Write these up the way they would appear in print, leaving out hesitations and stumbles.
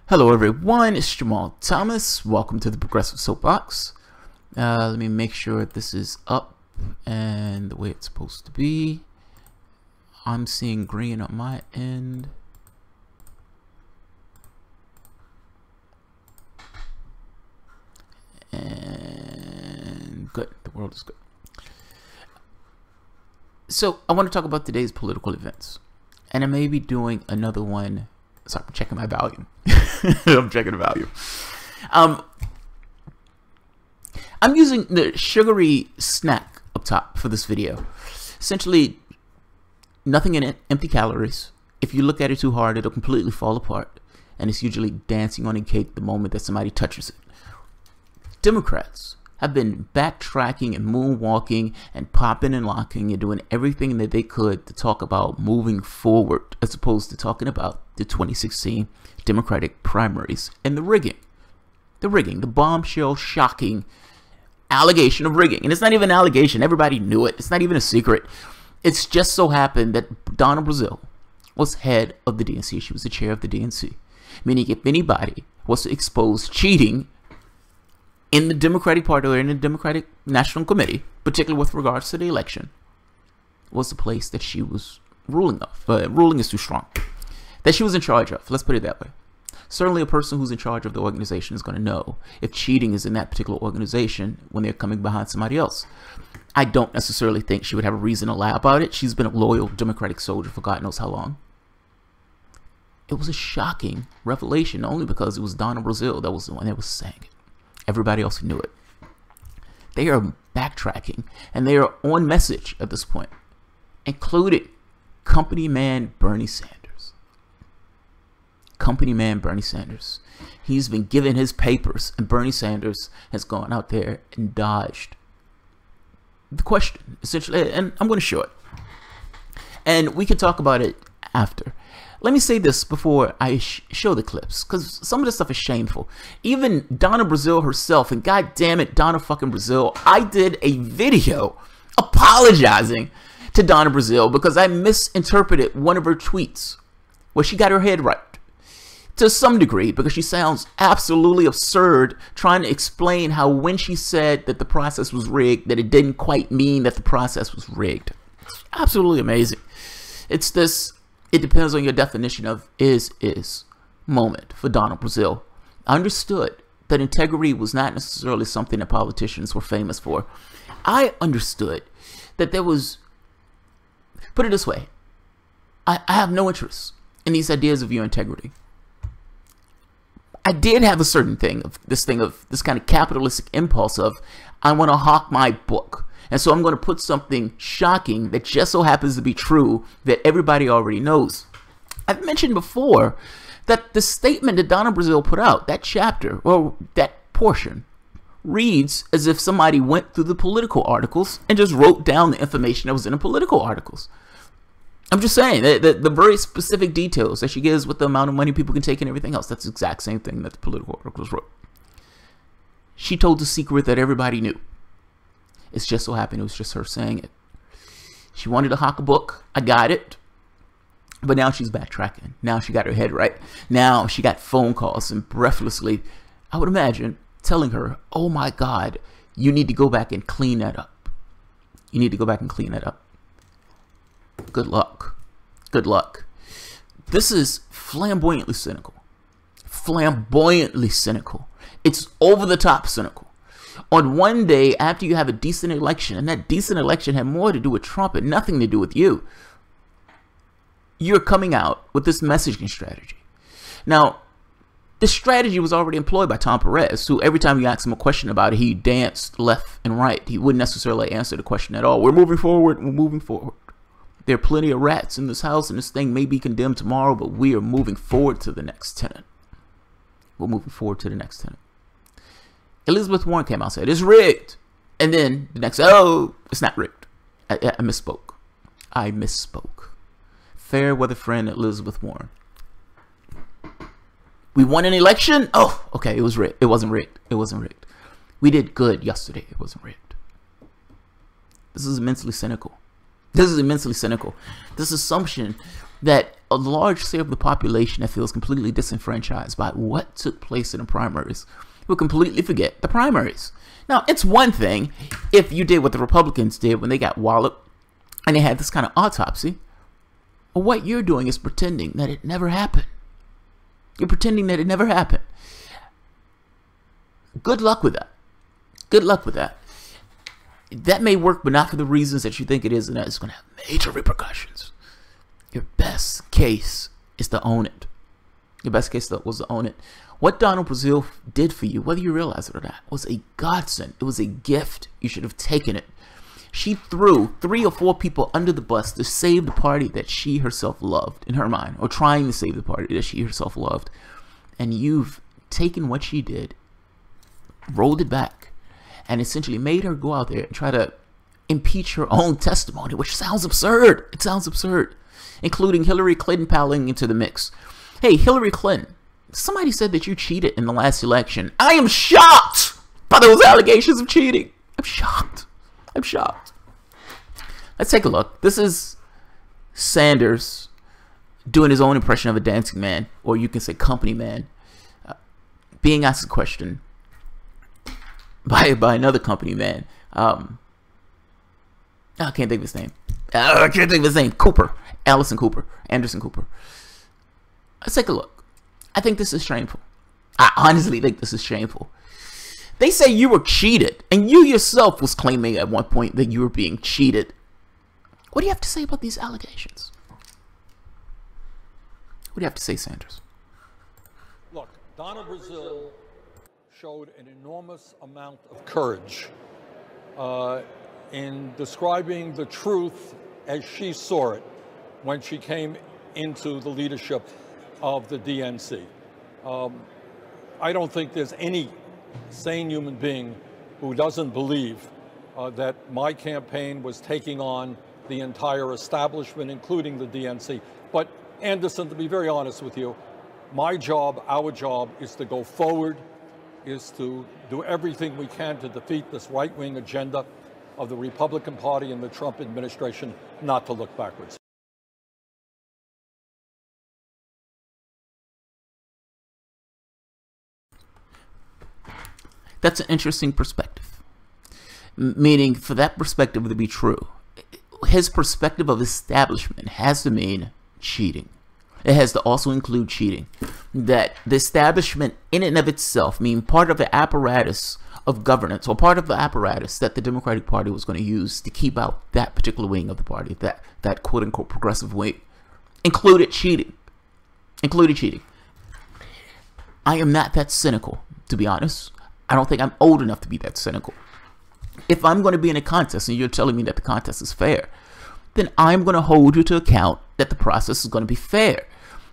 Hello everyone, it's Jamal Thomas. Welcome to the Progressive Soapbox. Let me make sure this is up and the way it's supposed to be. I'm seeing green on my end. And good, the world is good. So I want to talk about today's political events. And I may be doing another one. Sorry, I'm checking my volume. I'm checking the volume. I'm using the sugary snack up top for this video. Essentially, nothing in it, empty calories. If you look at it too hard, it'll completely fall apart. And it's usually dancing on a cake the moment that somebody touches it. Democrats have been backtracking and moonwalking and popping and locking and doing everything that they could to talk about moving forward, as opposed to talking about the 2016 Democratic primaries and the rigging, the bombshell, shocking allegation of rigging. And it's not even an allegation. Everybody knew it. It's not even a secret. It's just so happened that Donna Brazile was head of the DNC. She was the chair of the DNC, meaning if anybody was to expose cheating in the Democratic Party or in the Democratic National Committee, particularly with regards to the election, was the place that she was ruling of. Ruling is too strong. That she was in charge of. Let's put it that way. Certainly a person who's in charge of the organization is going to know if cheating is in that particular organization when they're coming behind somebody else. I don't necessarily think she would have a reason to lie about it. She's been a loyal Democratic soldier for God knows how long. It was a shocking revelation, only because it was Donna Brazile that was the one that was saying it. Everybody else knew it. They are backtracking, and they are on message at this point, including company man Bernie Sanders. Company man Bernie Sanders. He's been given his papers, and Bernie Sanders has gone out there and dodged the question, essentially, and I'm going to show it. And we can talk about it after. Let me say this before I show the clips, because some of this stuff is shameful. Even Donna Brazile herself, and god damn it, Donna fucking Brazile, I did a video apologizing to Donna Brazile because I misinterpreted one of her tweets where she got her head right to some degree, because she sounds absolutely absurd trying to explain how when she said that the process was rigged, that it didn't quite mean that the process was rigged. It's absolutely amazing. It's this "it depends on your definition of is moment" for Donna Brazile. I understood that integrity was not necessarily something that politicians were famous for. I understood that there was, put it this way, I have no interest in these ideas of your integrity. I did have a certain thing of this kind of capitalistic impulse of, I want to hawk my book. And so I'm going to put something shocking that just so happens to be true that everybody already knows. I've mentioned before that the statement that Donna Brazile put out, that chapter, or that portion, reads as if somebody went through the political articles and just wrote down the information that was in the political articles. I'm just saying that the very specific details that she gives with the amount of money people can take and everything else, that's the exact same thing that the political articles wrote. She told the secret that everybody knew. It's just so happened it was just her saying it. She wanted to hawk a book. I got it. But now she's backtracking. Now she got her head right. Now she got phone calls and breathlessly, I would imagine, telling her, oh my God, you need to go back and clean that up. You need to go back and clean that up. Good luck. Good luck. This is flamboyantly cynical. Flamboyantly cynical. It's over the top cynical. On one day after you have a decent election, and that decent election had more to do with Trump and nothing to do with you, you're coming out with this messaging strategy. Now, this strategy was already employed by Tom Perez, who every time you asked him a question about it, he danced left and right. He wouldn't necessarily answer the question at all. We're moving forward. We're moving forward. There are plenty of rats in this house, and this thing may be condemned tomorrow, but we are moving forward to the next tenant. We're moving forward to the next tenant. Elizabeth Warren came out and said, it's rigged. And then the next, oh, it's not rigged. I misspoke. I misspoke. Fair weather friend Elizabeth Warren. We won an election? Oh, okay, it was rigged. It wasn't rigged. It wasn't rigged. We did good yesterday. It wasn't rigged. This is immensely cynical. This is immensely cynical. This assumption that a large share of the population that feels completely disenfranchised by what took place in the primaries will completely forget the primaries. Now, it's one thing if you did what the Republicans did when they got walloped and they had this kind of autopsy. But what you're doing is pretending that it never happened. You're pretending that it never happened. Good luck with that. Good luck with that. That may work, but not for the reasons that you think it is, and that it's going to have major repercussions. Your best case is to own it. Your best case was to own it. What Donna Brazile did for you, whether you realize it or not, was a godsend. It was a gift. You should have taken it. She threw 3 or 4 people under the bus to save the party that she herself loved, in her mind, or trying to save the party that she herself loved. And you've taken what she did, rolled it back, and essentially made her go out there and try to impeach her own testimony, which sounds absurd. It sounds absurd, including Hillary Clinton piling into the mix. Hey, Hillary Clinton, somebody said that you cheated in the last election. I am shocked by those allegations of cheating. I'm shocked. I'm shocked. Let's take a look. This is Sanders doing his own impression of a dancing man, or you can say company man, being asked a question by another company man. I can't think of his name. I can't think of his name. Cooper. Anderson Cooper. Let's take a look. I think this is shameful. I honestly think this is shameful. They say you were cheated, and you yourself was claiming at one point that you were being cheated. What do you have to say about these allegations? What do you have to say, Sanders? Look, Donna Brazile showed an enormous amount of courage in describing the truth as she saw it when she came into the leadership of the DNC. I don't think there's any sane human being who doesn't believe that my campaign was taking on the entire establishment, including the DNC. But Anderson, to be very honest with you, my job, our job, is to go forward, is to do everything we can to defeat this right-wing agenda of the Republican Party and the Trump administration, not to look backwards. That's an interesting perspective. Meaning, for that perspective to be true, his perspective of establishment has to mean cheating. It has to also include cheating. That the establishment in and of itself, mean part of the apparatus of governance, or part of the apparatus that the Democratic Party was going to use to keep out that particular wing of the party, that quote-unquote progressive wing, included cheating. I am not that cynical, to be honest. I don't think I'm old enough to be that cynical. If I'm going to be in a contest and you're telling me that the contest is fair, then I'm going to hold you to account that the process is going to be fair.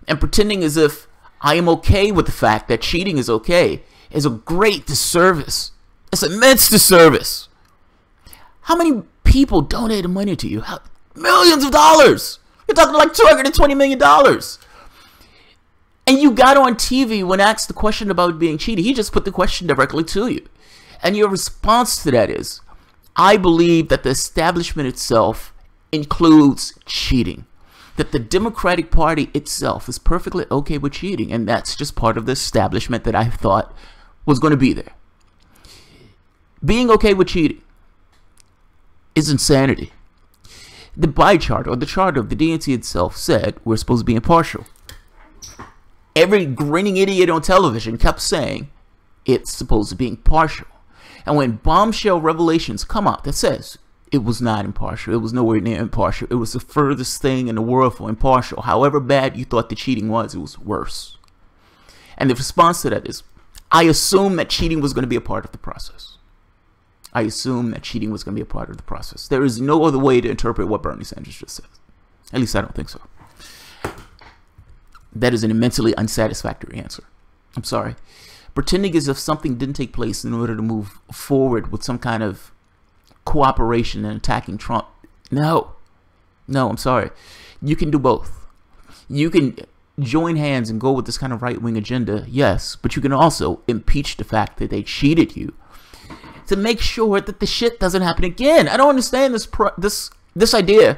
And pretending as if I am okay with the fact that cheating is okay is a great disservice. It's an immense disservice. How many people donated money to you? Millions of dollars. You're talking like $220 million. And you got on TV when asked the question about being cheated. He just put the question directly to you. And your response to that is, I believe that the establishment itself includes cheating. That the Democratic Party itself is perfectly okay with cheating. And that's just part of the establishment that I thought was going to be there. Being okay with cheating is insanity. The pie chart, or the chart of the DNC itself, said we're supposed to be impartial. Every grinning idiot on television kept saying it's supposed to be impartial. And when bombshell revelations come out that says it was not impartial, it was nowhere near impartial, it was the furthest thing in the world for impartial, however bad you thought the cheating was, it was worse. And the response to that is, I assume that cheating was going to be a part of the process. I assume that cheating was going to be a part of the process. There is no other way to interpret what Bernie Sanders just said. At least I don't think so. That is an immensely unsatisfactory answer. I'm sorry. Pretending as if something didn't take place in order to move forward with some kind of cooperation and attacking Trump. No, I'm sorry. You can do both. You can join hands and go with this kind of right-wing agenda, yes, but you can also impeach the fact that they cheated you to make sure that the shit doesn't happen again. I don't understand this idea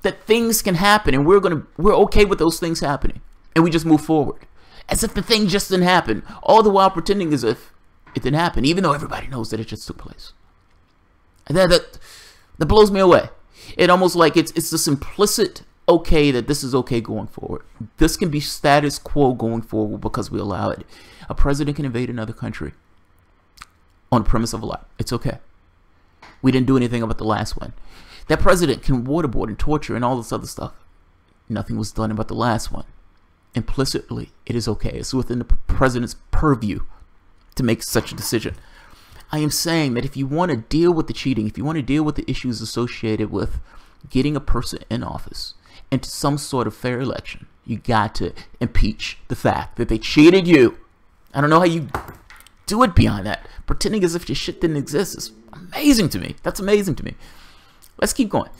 that things can happen and we're okay with those things happening, and we just move forward as if the thing just didn't happen, all the while pretending as if it didn't happen, even though everybody knows that it just took place. And that blows me away. It almost like it's this implicit okay that this is okay going forward. This can be status quo going forward because we allow it. A president can invade another country on the premise of a lie. It's okay. We didn't do anything about the last one. That president can waterboard and torture and all this other stuff. Nothing was done about the last one. Implicitly, it is okay. It's within the president's purview to make such a decision. I am saying that if you want to deal with the cheating, if you want to deal with the issues associated with getting a person in office into some sort of fair election, you got to impeach the fact that they cheated you. I don't know how you do it beyond that. Pretending as if your shit didn't exist is amazing to me. That's amazing to me. Let's keep going.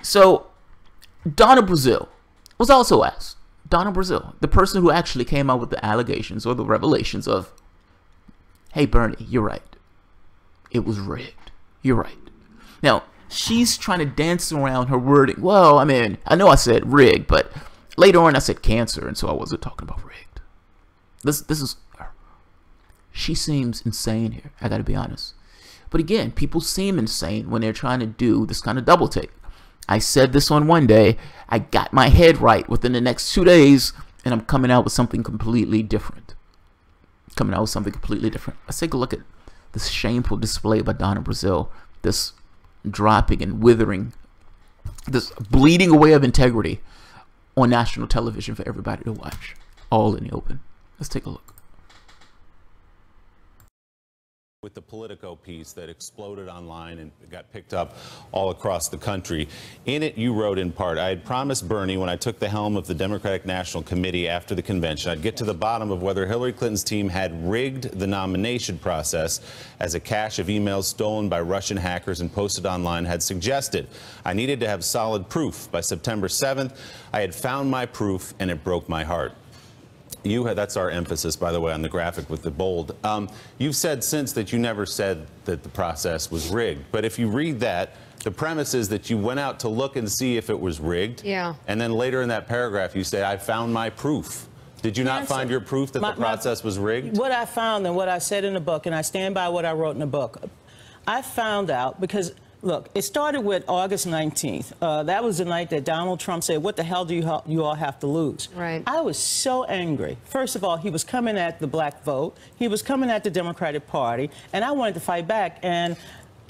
So, Donna Brazile was also asked. Donna Brazile, the person who actually came out with the allegations or the revelations of, hey, Bernie, you're right. It was rigged. You're right. Now, she's trying to dance around her wording. Well, I mean, I know I said rigged, but later on I said cancer, and so I wasn't talking about rigged. This is... She seems insane here, I gotta be honest. But again, people seem insane when they're trying to do this kind of double take. I said this on one day, I got my head right within the next 2 days, and I'm coming out with something completely different. Let's take a look at this shameful display by Donna Brazile, this dropping and withering, this bleeding away of integrity on national television for everybody to watch, all in the open. Let's take a look. With the Politico piece that exploded online and got picked up all across the country. In it, you wrote in part, I had promised Bernie when I took the helm of the Democratic National Committee after the convention, I'd get to the bottom of whether Hillary Clinton's team had rigged the nomination process, as a cache of emails stolen by Russian hackers and posted online had suggested. I needed to have solid proof. By September 7th, I had found my proof, and it broke my heart. That's our emphasis, by the way, on the graphic with the bold. You've said since that you never said that the process was rigged. But if you read that, the premise is that you went out to look and see if it was rigged. Yeah. And then later in that paragraph, you say, I found my proof. Did you not find your proof that the process was rigged? What I found and what I said in the book, and I stand by what I wrote in the book, I found out because... Look, it started with August 19th. That was the night that Donald Trump said, what the hell do you all have to lose? Right. I was so angry. First of all, he was coming at the black vote. He was coming at the Democratic Party. And I wanted to fight back. And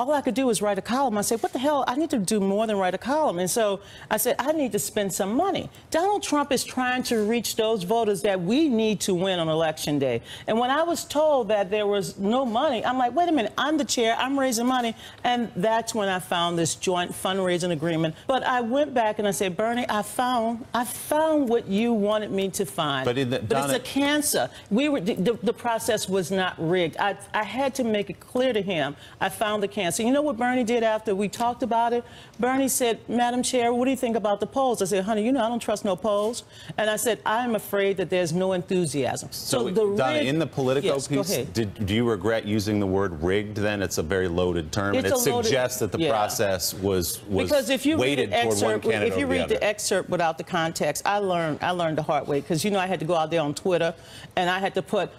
all I could do was write a column. I said, what the hell? I need to do more than write a column. And so I said, I need to spend some money. Donald Trump is trying to reach those voters that we need to win on Election Day. And when I was told that there was no money, I'm like, wait a minute, I'm the chair, I'm raising money. And that's when I found this joint fundraising agreement. But I went back and I said, Bernie, I found what you wanted me to find. But it's a cancer. The process was not rigged. I had to make it clear to him. I found the cancer. So you know what Bernie did after we talked about it? Bernie said, Madam Chair, what do you think about the polls? I said, honey, you know I don't trust no polls. And I said, I'm afraid that there's no enthusiasm. So Donna, in the Politico piece, do you regret using the word rigged then? It's a very loaded term. And it suggests that the process was because if you weighted toward one candidate. If you read the excerpt without the context, I learned the hard way, because you know I had to go out there on Twitter and I had to put,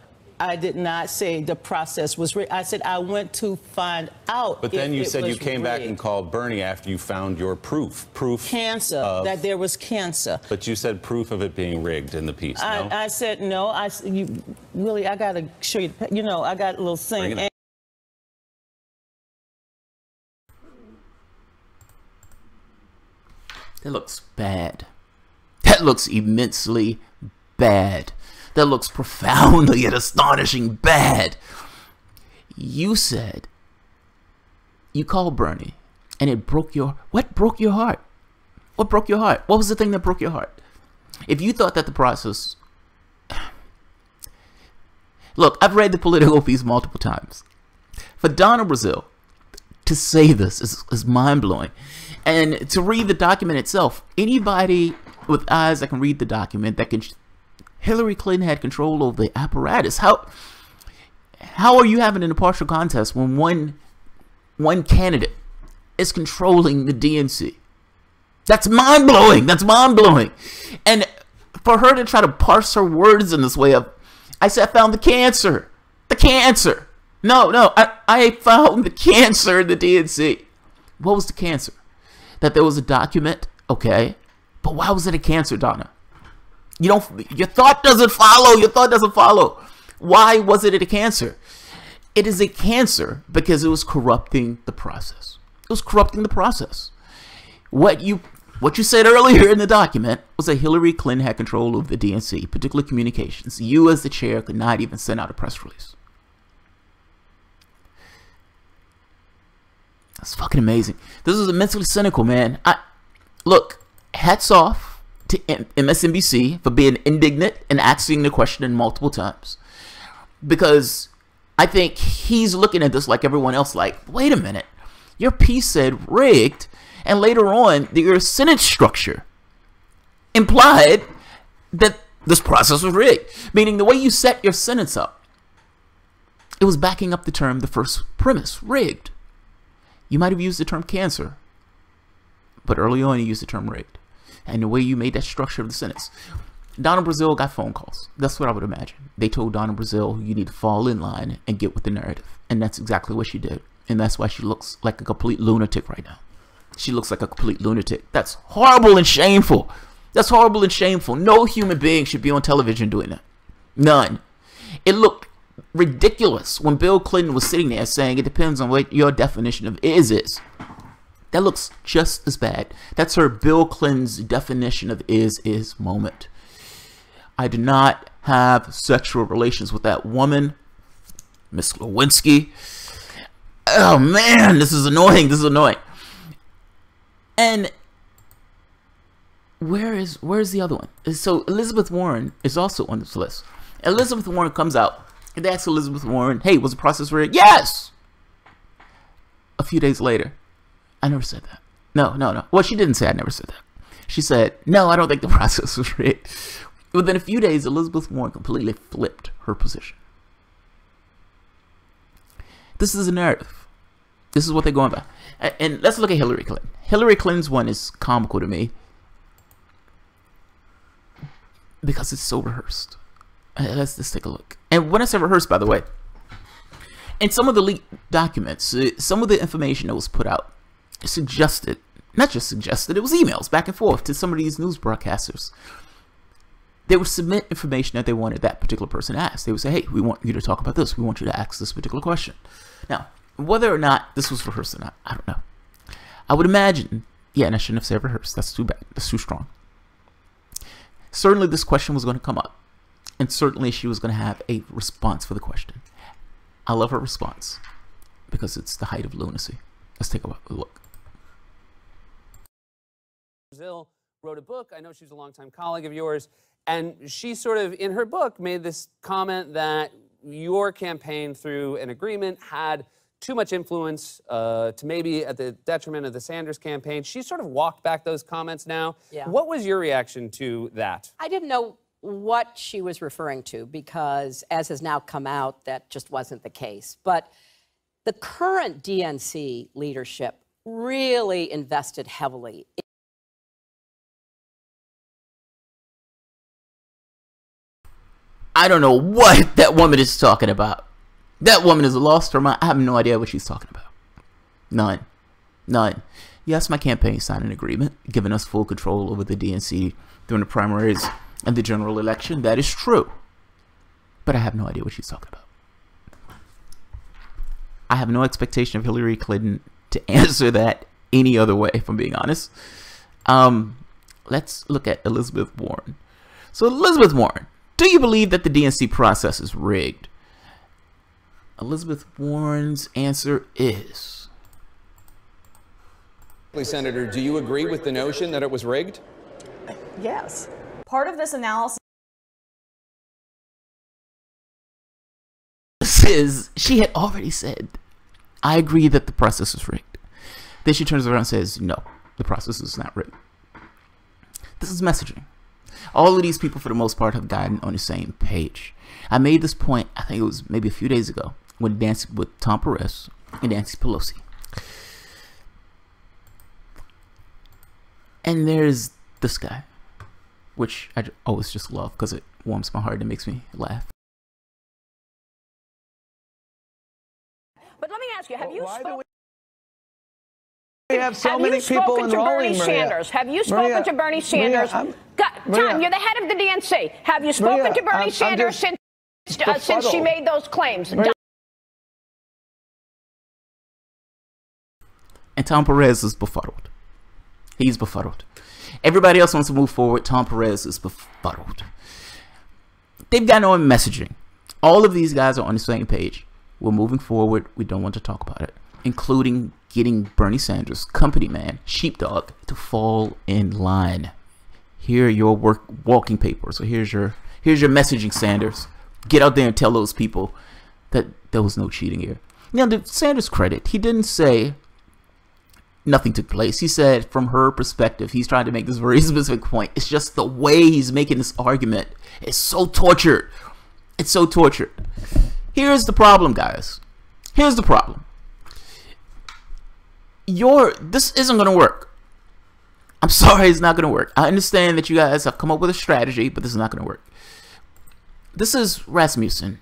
I did not say the process was rigged. I said I went to find out. But then you said you came back and called Bernie after you found your proof. Cancer, that there was cancer. But you said proof of it being rigged in the piece, no? I said no. Willie, I got to show you. You know, I got a little thing. That looks bad. That looks immensely bad. That looks profoundly and astonishing bad. You said, you called Bernie, and it broke your, what broke your heart? What broke your heart? What was the thing that broke your heart? If you thought that the process, look, I've read the Politico piece multiple times. For Donna Brazile to say this is mind-blowing. And to read the document itself, anybody with eyes that can read the document, that can, Hillary Clinton had control over the apparatus. How are you having an impartial contest when one candidate is controlling the DNC? That's mind-blowing. That's mind-blowing. And for her to try to parse her words in this way of, I said I found the cancer. The cancer. No, I found the cancer in the DNC. What was the cancer? That there was a document, okay. But why was it a cancer, Donna? Your thought doesn't follow. Your thought doesn't follow. Why was it a cancer? It is a cancer because it was corrupting the process. It was corrupting the process. What you said earlier in the document was that Hillary Clinton had control of the DNC, particularly communications. You as the chair could not even send out a press release. That's fucking amazing. This is immensely cynical, man. Look, hats off to MSNBC for being indignant and asking the question multiple times. Because I think he's looking at this like everyone else, like, wait a minute. Your piece said rigged, and later on, your sentence structure implied that this process was rigged. Meaning the way you set your sentence up, it was backing up the term, the first premise, rigged. You might have used the term cancer, but early on you used the term rigged. And the way you made that structure of the sentence. Donna Brazile got phone calls. That's what I would imagine. They told Donna Brazile, you need to fall in line and get with the narrative. And that's exactly what she did. And that's why she looks like a complete lunatic right now. She looks like a complete lunatic. That's horrible and shameful. That's horrible and shameful. No human being should be on television doing that. None. It looked ridiculous when Bill Clinton was sitting there saying it depends on what your definition of is. That looks just as bad. That's her Bill Clinton's definition of is moment. I did not have sexual relations with that woman, Miss Lewinsky. Oh man, this is annoying. This is annoying. And where's the other one? So Elizabeth Warren is also on this list. Elizabeth Warren comes out. And they asked Elizabeth Warren, hey, was the process rigged? Yes! A few days later, I never said that. No. Well, she didn't say I never said that. She said, no, I don't think the process was rigged. Within a few days, Elizabeth Warren completely flipped her position. This is a narrative. This is what they're going by. And let's look at Hillary Clinton. Hillary Clinton's one is comical to me because it's so rehearsed. Let's just take a look. And when I say rehearsed, by the way, in some of the leaked documents, some of the information that was put out suggested, not just suggested, it was emails back and forth to some of these news broadcasters. They would submit information that they wanted that particular person to ask. They would say, hey, we want you to talk about this. We want you to ask this particular question. Now, whether or not this was rehearsed or not, I don't know. I would imagine, yeah, and I shouldn't have said rehearsed. That's too bad. That's too strong. Certainly this question was going to come up. And certainly she was going to have a response for the question. I love her response because it's the height of lunacy. Let's take a look. Brazile wrote a book. I know she's a longtime colleague of yours. And she sort of, in her book, made this comment that your campaign, through an agreement, had too much influence to maybe at the detriment of the Sanders campaign. She sort of walked back those comments now. Yeah. What was your reaction to that? I didn't know what she was referring to because, as has now come out, that just wasn't the case. But the current DNC leadership really invested heavily. I don't know what that woman is talking about. That woman is lost her mind. I have no idea what she's talking about. None. Yes, my campaign signed an agreement giving us full control over the DNC during the primaries and the general election. That is true. But I have no idea what she's talking about. I have no expectation of Hillary Clinton to answer that any other way, if I'm being honest. Let's look at Elizabeth Warren. So Elizabeth Warren, do you believe that the DNC process is rigged? Elizabeth Warren's answer is... Senator, do you agree with the notion that it was rigged? Yes. Part of this analysis is she had already said, I agree that the process is rigged. Then she turns around and says, no, the process is not rigged. This is messaging. All of these people, for the most part, have gotten on the same page. I made this point, I think it was maybe a few days ago, when dancing with Tom Perez and Nancy Pelosi. And there's this guy, which I always just love because it warms my heart and makes me laugh. But let me ask you, have you spoken? We have so many people enrolling, Bernie Sanders? Have you spoken to Bernie Sanders? Tom, you're the head of the DNC. Have you spoken to Bernie Sanders since she made those claims? And Tom Perez is befuddled. He's befuddled. Everybody else wants to move forward. Tom Perez is befuddled. They've got no messaging. All of these guys are on the same page. We're moving forward. We don't want to talk about it, including getting Bernie Sanders, company man, sheepdog, to fall in line. Here are your walking papers. So here's your messaging, Sanders. Get out there and tell those people that there was no cheating here. Now, to Sanders' credit, he didn't say nothing took place. He said, from her perspective, he's trying to make this very specific point. It's just the way he's making this argument is so tortured. It's so tortured. Here's the problem, guys. Here's the problem. This isn't going to work. I'm sorry, it's not going to work. I understand that you guys have come up with a strategy, but this is not going to work. This is Rasmussen.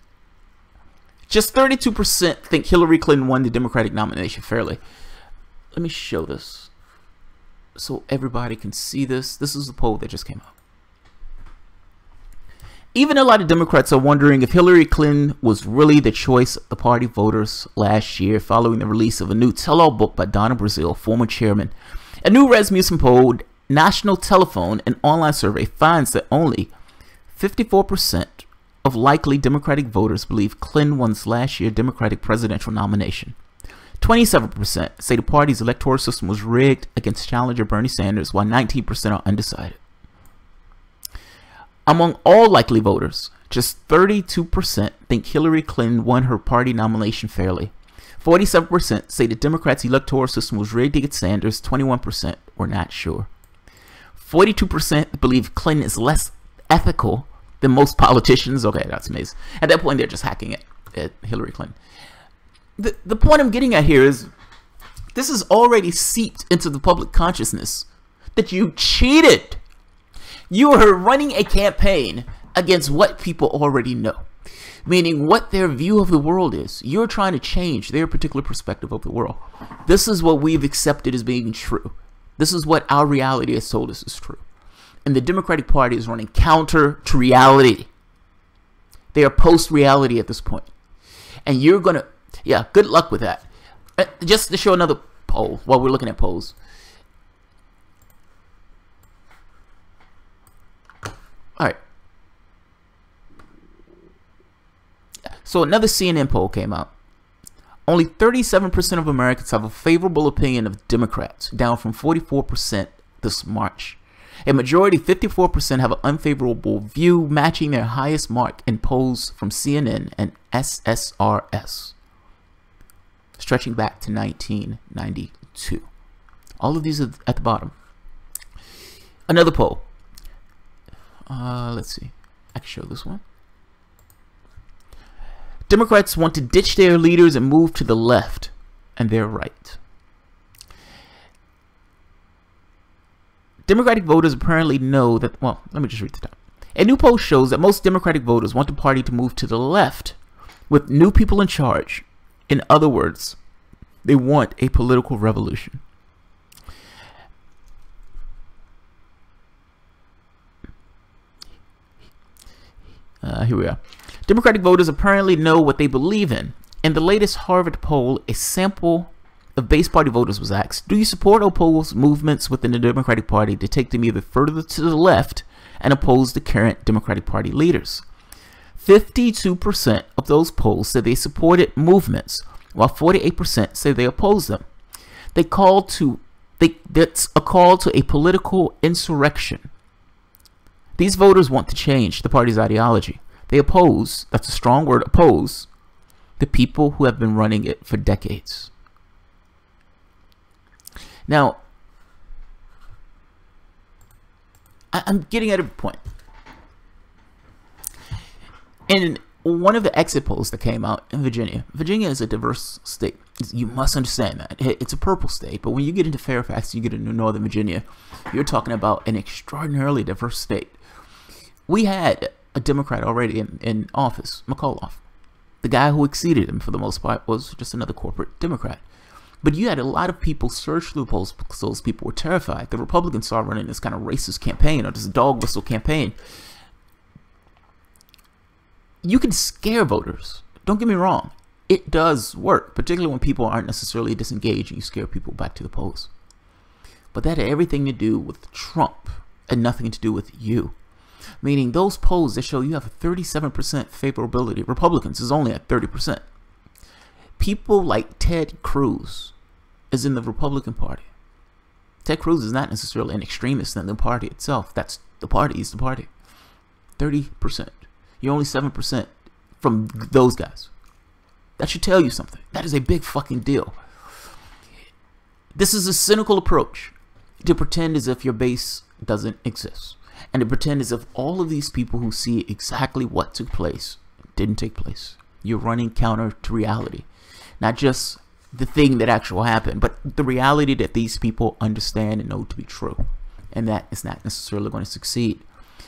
Just 32% think Hillary Clinton won the Democratic nomination fairly. Let me show this so everybody can see this. This is the poll that just came out. Even a lot of Democrats are wondering if Hillary Clinton was really the choice of the party voters last year following the release of a new tell-all book by Donna Brazile, former chairman. A new Rasmussen poll, National Telephone, and online survey finds that only 54% of likely Democratic voters believe Clinton won last year's Democratic presidential nomination. 27% say the party's electoral system was rigged against challenger Bernie Sanders, while 19% are undecided. Among all likely voters, just 32% think Hillary Clinton won her party nomination fairly. 47% say the Democrats' electoral system was rigged against Sanders. 21% were not sure. 42% believe Clinton is less ethical than most politicians. Okay, that's amazing. At that point, they're just hacking it at Hillary Clinton. The point I'm getting at here is this is already seeped into the public consciousness that you cheated. You are running a campaign against what people already know, meaning what their view of the world is. You're trying to change their particular perspective of the world. This is what we've accepted as being true. This is what our reality has told us is true. And the Democratic Party is running counter to reality. They are post-reality at this point. And you're going to, yeah, good luck with that. Just to show another poll while we're looking at polls. All right. So another CNN poll came out. Only 37% of Americans have a favorable opinion of Democrats, down from 44% this March. A majority, 54%, have an unfavorable view, matching their highest mark in polls from CNN and SSRS, stretching back to 1992. All of these are at the bottom. Another poll. Let's see. I can show this one. Democrats want to ditch their leaders and move to the left, and they're right. Democratic voters apparently know that, well, let me just read the top. A new poll shows that most Democratic voters want the party to move to the left with new people in charge. In other words, they want a political revolution. Here we are. Democratic voters apparently know what they believe in. In the latest Harvard poll, a sample of base party voters was asked, do you support or oppose movements within the Democratic Party to take them either further to the left and oppose the current Democratic Party leaders? 52% of those polls said they supported movements, while 48% say they oppose them. That's a call to a political insurrection. These voters want to change the party's ideology. They oppose, that's a strong word, oppose, the people who have been running it for decades. Now, I'm getting at a point. In one of the exit polls that came out in Virginia, Virginia is a diverse state. You must understand that. It's a purple state, but when you get into Fairfax, you get into Northern Virginia, you're talking about an extraordinarily diverse state. We had a Democrat already in office, McAuliffe. The guy who exceeded him for the most part was just another corporate Democrat. But you had a lot of people surge through the polls because those people were terrified. The Republicans started running this kind of racist campaign, or this dog whistle campaign. You can scare voters. Don't get me wrong. It does work, particularly when people aren't necessarily disengaged and you scare people back to the polls. But that had everything to do with Trump and nothing to do with you. Meaning those polls that show you have a 37% favorability, Republicans is only at 30%. People like Ted Cruz is in the Republican Party. Ted Cruz is not necessarily an extremist in the party itself. That's the party. He's the party. 30%. You're only 7% from those guys. That should tell you something. That is a big fucking deal. This is a cynical approach to pretend as if your base doesn't exist. And to pretend as if all of these people who see exactly what took place didn't take place. You're running counter to reality. Not just the thing that actually happened, but the reality that these people understand and know to be true. And that is not necessarily going to succeed.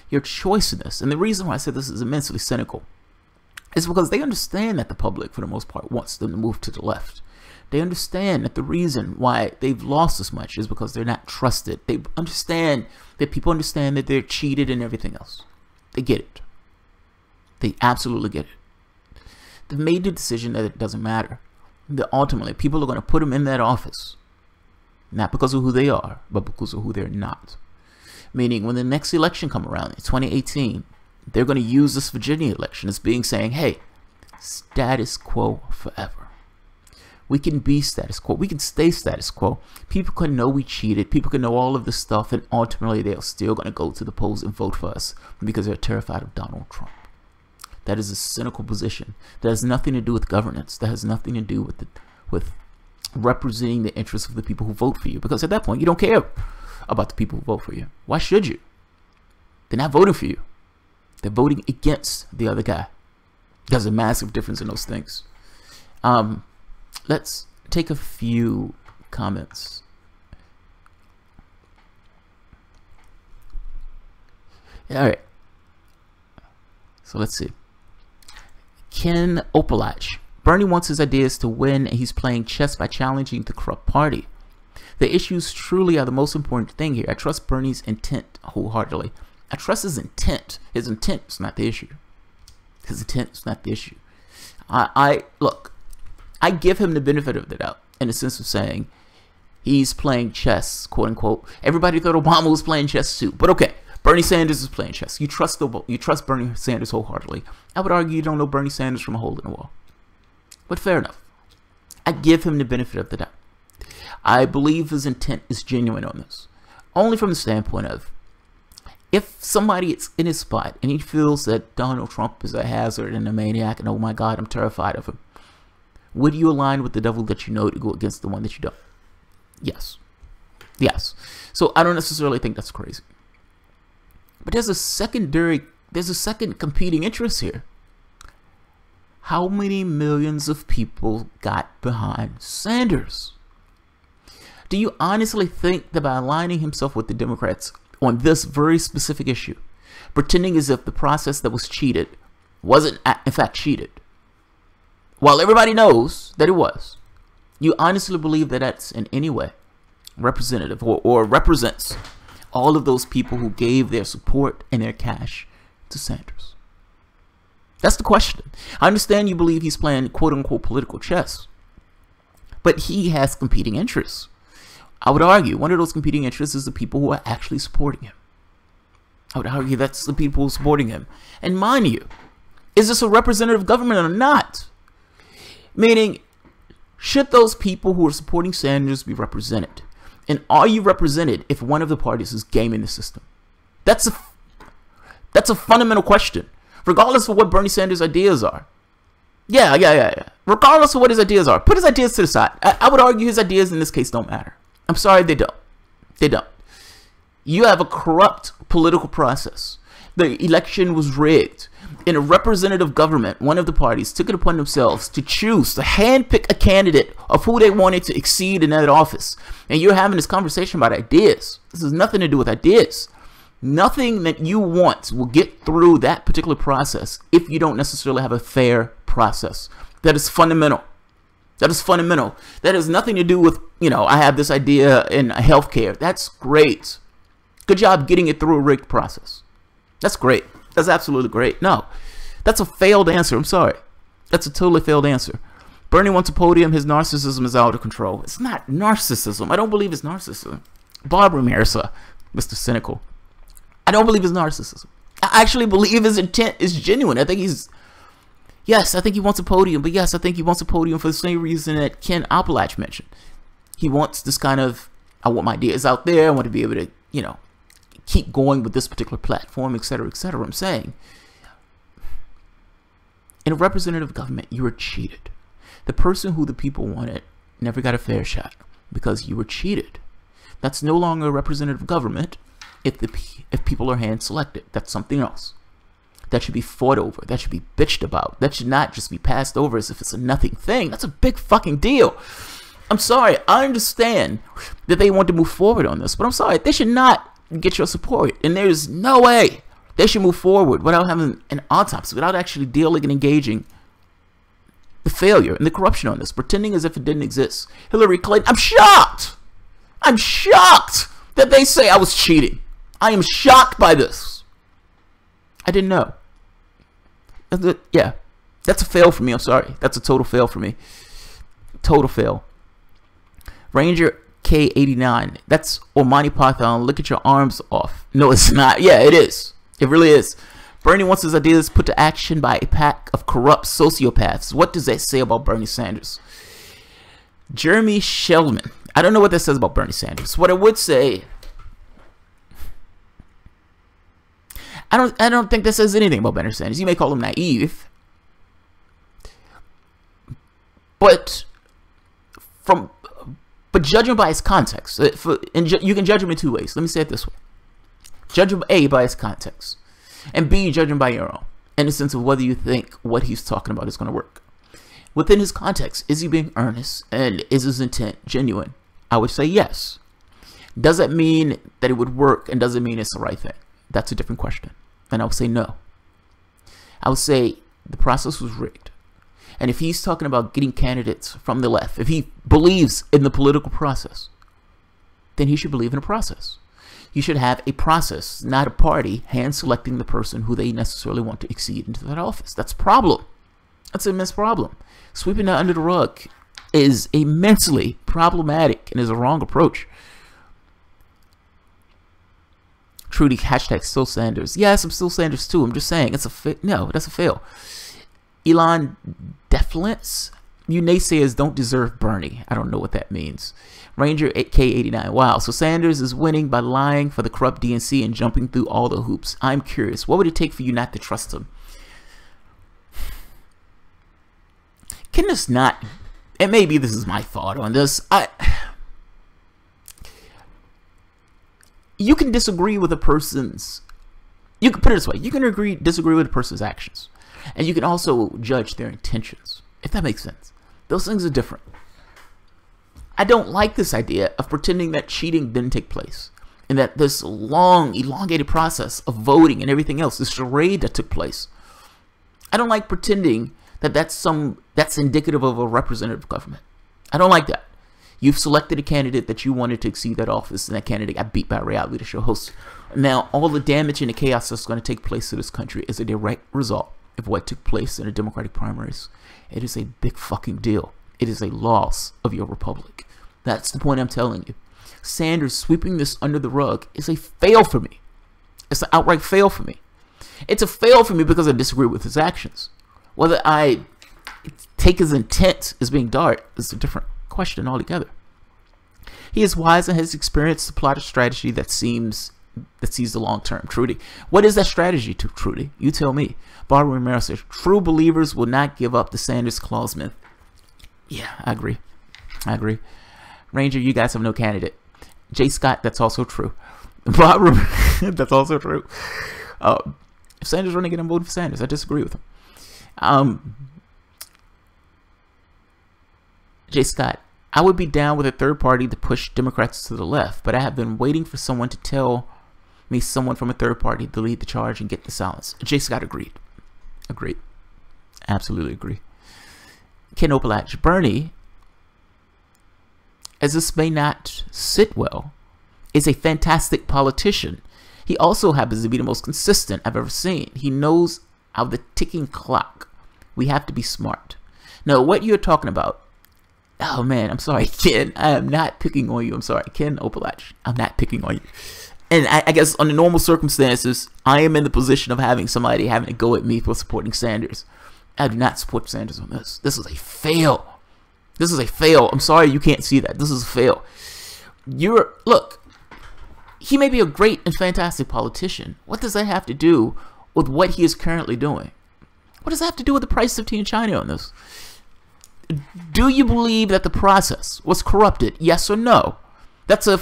Your choice in this, and the reason why I said this is immensely cynical, is because they understand that the public, for the most part, wants them to move to the left. They understand that the reason why they've lost as much is because they're not trusted. They understand that people understand that they're cheated and everything else. They get it. They absolutely get it. They've made the decision that it doesn't matter. That ultimately, people are going to put them in that office. Not because of who they are, but because of who they're not. Meaning, when the next election comes around in 2018, they're going to use this Virginia election as being saying, hey, status quo forever. We can be status quo. We can stay status quo. People can know we cheated. People can know all of this stuff. And ultimately, they're still going to go to the polls and vote for us because they're terrified of Donald Trump. That is a cynical position. That has nothing to do with governance. That has nothing to do with representing the interests of the people who vote for you. Because at that point, you don't care about the people who vote for you. Why should you? They're not voting for you. They're voting against the other guy. There's a massive difference in those things. Let's take a few comments. All right. So let's see. Ken Opalach. Bernie wants his ideas to win, and he's playing chess by challenging the corrupt party. The issues truly are the most important thing here. I trust Bernie's intent wholeheartedly. I trust his intent. His intent is not the issue. His intent is not the issue. Look, I give him the benefit of the doubt in the sense of saying he's playing chess, quote unquote. Everybody thought Obama was playing chess too, but okay, Bernie Sanders is playing chess. You trust Bernie Sanders wholeheartedly. I would argue you don't know Bernie Sanders from a hole in the wall, but fair enough. I give him the benefit of the doubt. I believe his intent is genuine on this, only from the standpoint of, if somebody is in his spot and he feels that Donald Trump is a hazard and a maniac and oh my God, I'm terrified of him, would you align with the devil that you know to go against the one that you don't? Yes. Yes. So I don't necessarily think that's crazy. But there's a second competing interest here. How many millions of people got behind Sanders? Do you honestly think that by aligning himself with the Democrats on this very specific issue, pretending as if the process that was cheated wasn't in fact cheated, while everybody knows that it was, you honestly believe that that's in any way representative or represents all of those people who gave their support and their cash to Sanders? That's the question. I understand you believe he's playing quote unquote political chess, but he has competing interests. I would argue one of those competing interests is the people who are actually supporting him. I would argue that's the people who are supporting him. And mind you, is this a representative government or not? Meaning, should those people who are supporting Sanders be represented? And are you represented if one of the parties is gaming the system? That's a fundamental question, regardless of what Bernie Sanders' ideas are. Yeah. Regardless of what his ideas are, put his ideas to the side. I would argue his ideas in this case don't matter. I'm sorry, they don't. They don't. You have a corrupt political process. The election was rigged. in a representative government, one of the parties took it upon themselves to choose, to handpick a candidate of who they wanted to exceed in that office. And you're having this conversation about ideas. This has nothing to do with ideas. Nothing that you want will get through that particular process if you don't necessarily have a fair process. That is fundamental. That is fundamental. That has nothing to do with, you know, I have this idea in healthcare. That's great. Good job getting it through a rigged process. That's great. That's absolutely great. No, that's a failed answer. I'm sorry. That's a totally failed answer. Bernie wants a podium. His narcissism is out of control. It's not narcissism. I don't believe it's narcissism. Barbara Marisa, Mr. Cynical. I don't believe it's narcissism. I actually believe his intent is genuine. I think he's... Yes, I think he wants a podium, but yes, I think he wants a podium for the same reason that Ken Appalach mentioned. He wants this kind of, I want my ideas out there, I want to be able to, you know, keep going with this particular platform, etc., etc. I'm saying, in a representative government, you were cheated. The person who the people wanted never got a fair shot because you were cheated. That's no longer a representative government if people are hand-selected. That's something else. That should be fought over. That should be bitched about. That should not just be passed over as if it's a nothing thing. That's a big fucking deal. I'm sorry. I understand that they want to move forward on this, but I'm sorry. They should not get your support. And there's no way they should move forward without having an autopsy, without actually dealing and engaging the failure and the corruption on this, pretending as if it didn't exist. Hillary Clinton, I'm shocked. I'm shocked that they say I was cheating. I am shocked by this. I didn't know. Yeah, that's a fail for me. I'm sorry. That's a total fail for me. Total fail. Ranger K89. That's Omani Python. Look at your arms off. No, it's not. Yeah, it is. It really is. Bernie wants his ideas put to action by a pack of corrupt sociopaths. What does that say about Bernie Sanders? Jeremy Sheldman. I don't know what that says about Bernie Sanders. What I would say, I don't think that says anything about Bernie Sanders. You may call him naive, but judge him by his context. You can judge him in two ways. Let me say it this way: judge him A, by his context, and B, judge him by your own, in the sense of whether you think what he's talking about is going to work. Within his context, is he being earnest, and is his intent genuine? I would say yes. Does that mean that it would work, and does it mean it's the right thing? That's a different question. And I would say no. I would say the process was rigged. And if he's talking about getting candidates from the left, if he believes in the political process, then he should believe in a process. You should have a process, not a party hand-selecting the person who they necessarily want to exceed into that office. That's a problem. That's an immense problem. Sweeping that under the rug is immensely problematic and is a wrong approach. Trudy, hashtag still Sanders. Yes, I'm still Sanders too. I'm just saying it's a no, that's a fail. Elon Deflance, you naysayers don't deserve Bernie. I don't know what that means. Ranger K89. Wow, so Sanders is winning by lying for the corrupt DNC and jumping through all the hoops. I'm curious, what would it take for you not to trust him? Can this not, and maybe this is my thought on this, you can disagree with a person's, you can put it this way, you can disagree with a person's actions, and you can also judge their intentions, if that makes sense. Those things are different. I don't like this idea of pretending that cheating didn't take place, and that this long, elongated process of voting and everything else, this charade that took place. I don't like pretending that that's indicative of a representative government. I don't like that. You've selected a candidate that you wanted to exceed that office, and that candidate got beat by a reality show host. Now, all the damage and the chaos that's going to take place to this country is a direct result of what took place in the Democratic primaries. It is a big fucking deal. It is a loss of your republic. That's the point I'm telling you. Sanders sweeping this under the rug is a fail for me. It's an outright fail for me. It's a fail for me because I disagree with his actions. Whether I take his intent as being dark is a different question altogether. He is wise and has experience to plot a strategy that sees the long term. Trudy, what is that strategy to Trudy? You tell me. Barbara Romero says, true believers will not give up the Sanders clause myth. Yeah, I agree. I agree. Ranger, you guys have no candidate. Jay Scott, that's also true. Barbara, that's also true. If Sanders running again, I'm voting for Sanders. I disagree with him. Jay Scott, I would be down with a third party to push Democrats to the left, but I have been waiting for someone to tell me someone from a third party to lead the charge and get the silence. Jay Scott agreed. Agreed. Absolutely agree. Ken Opalach, Bernie, as this may not sit well, is a fantastic politician. He also happens to be the most consistent I've ever seen. He knows how the ticking clock. We have to be smart. Now, what you're talking about, oh man, I'm sorry, Ken. I am not picking on you. I'm sorry, Ken Opalach. I'm not picking on you. And I guess under normal circumstances, I am in the position of having somebody having to go at me for supporting Sanders. I do not support Sanders on this. This is a fail. This is a fail. I'm sorry you can't see that. This is a fail. Look, he may be a great and fantastic politician. What does that have to do with what he is currently doing? What does that have to do with the price of tea in China on this? Do you believe that the process was corrupted? Yes or no? That's a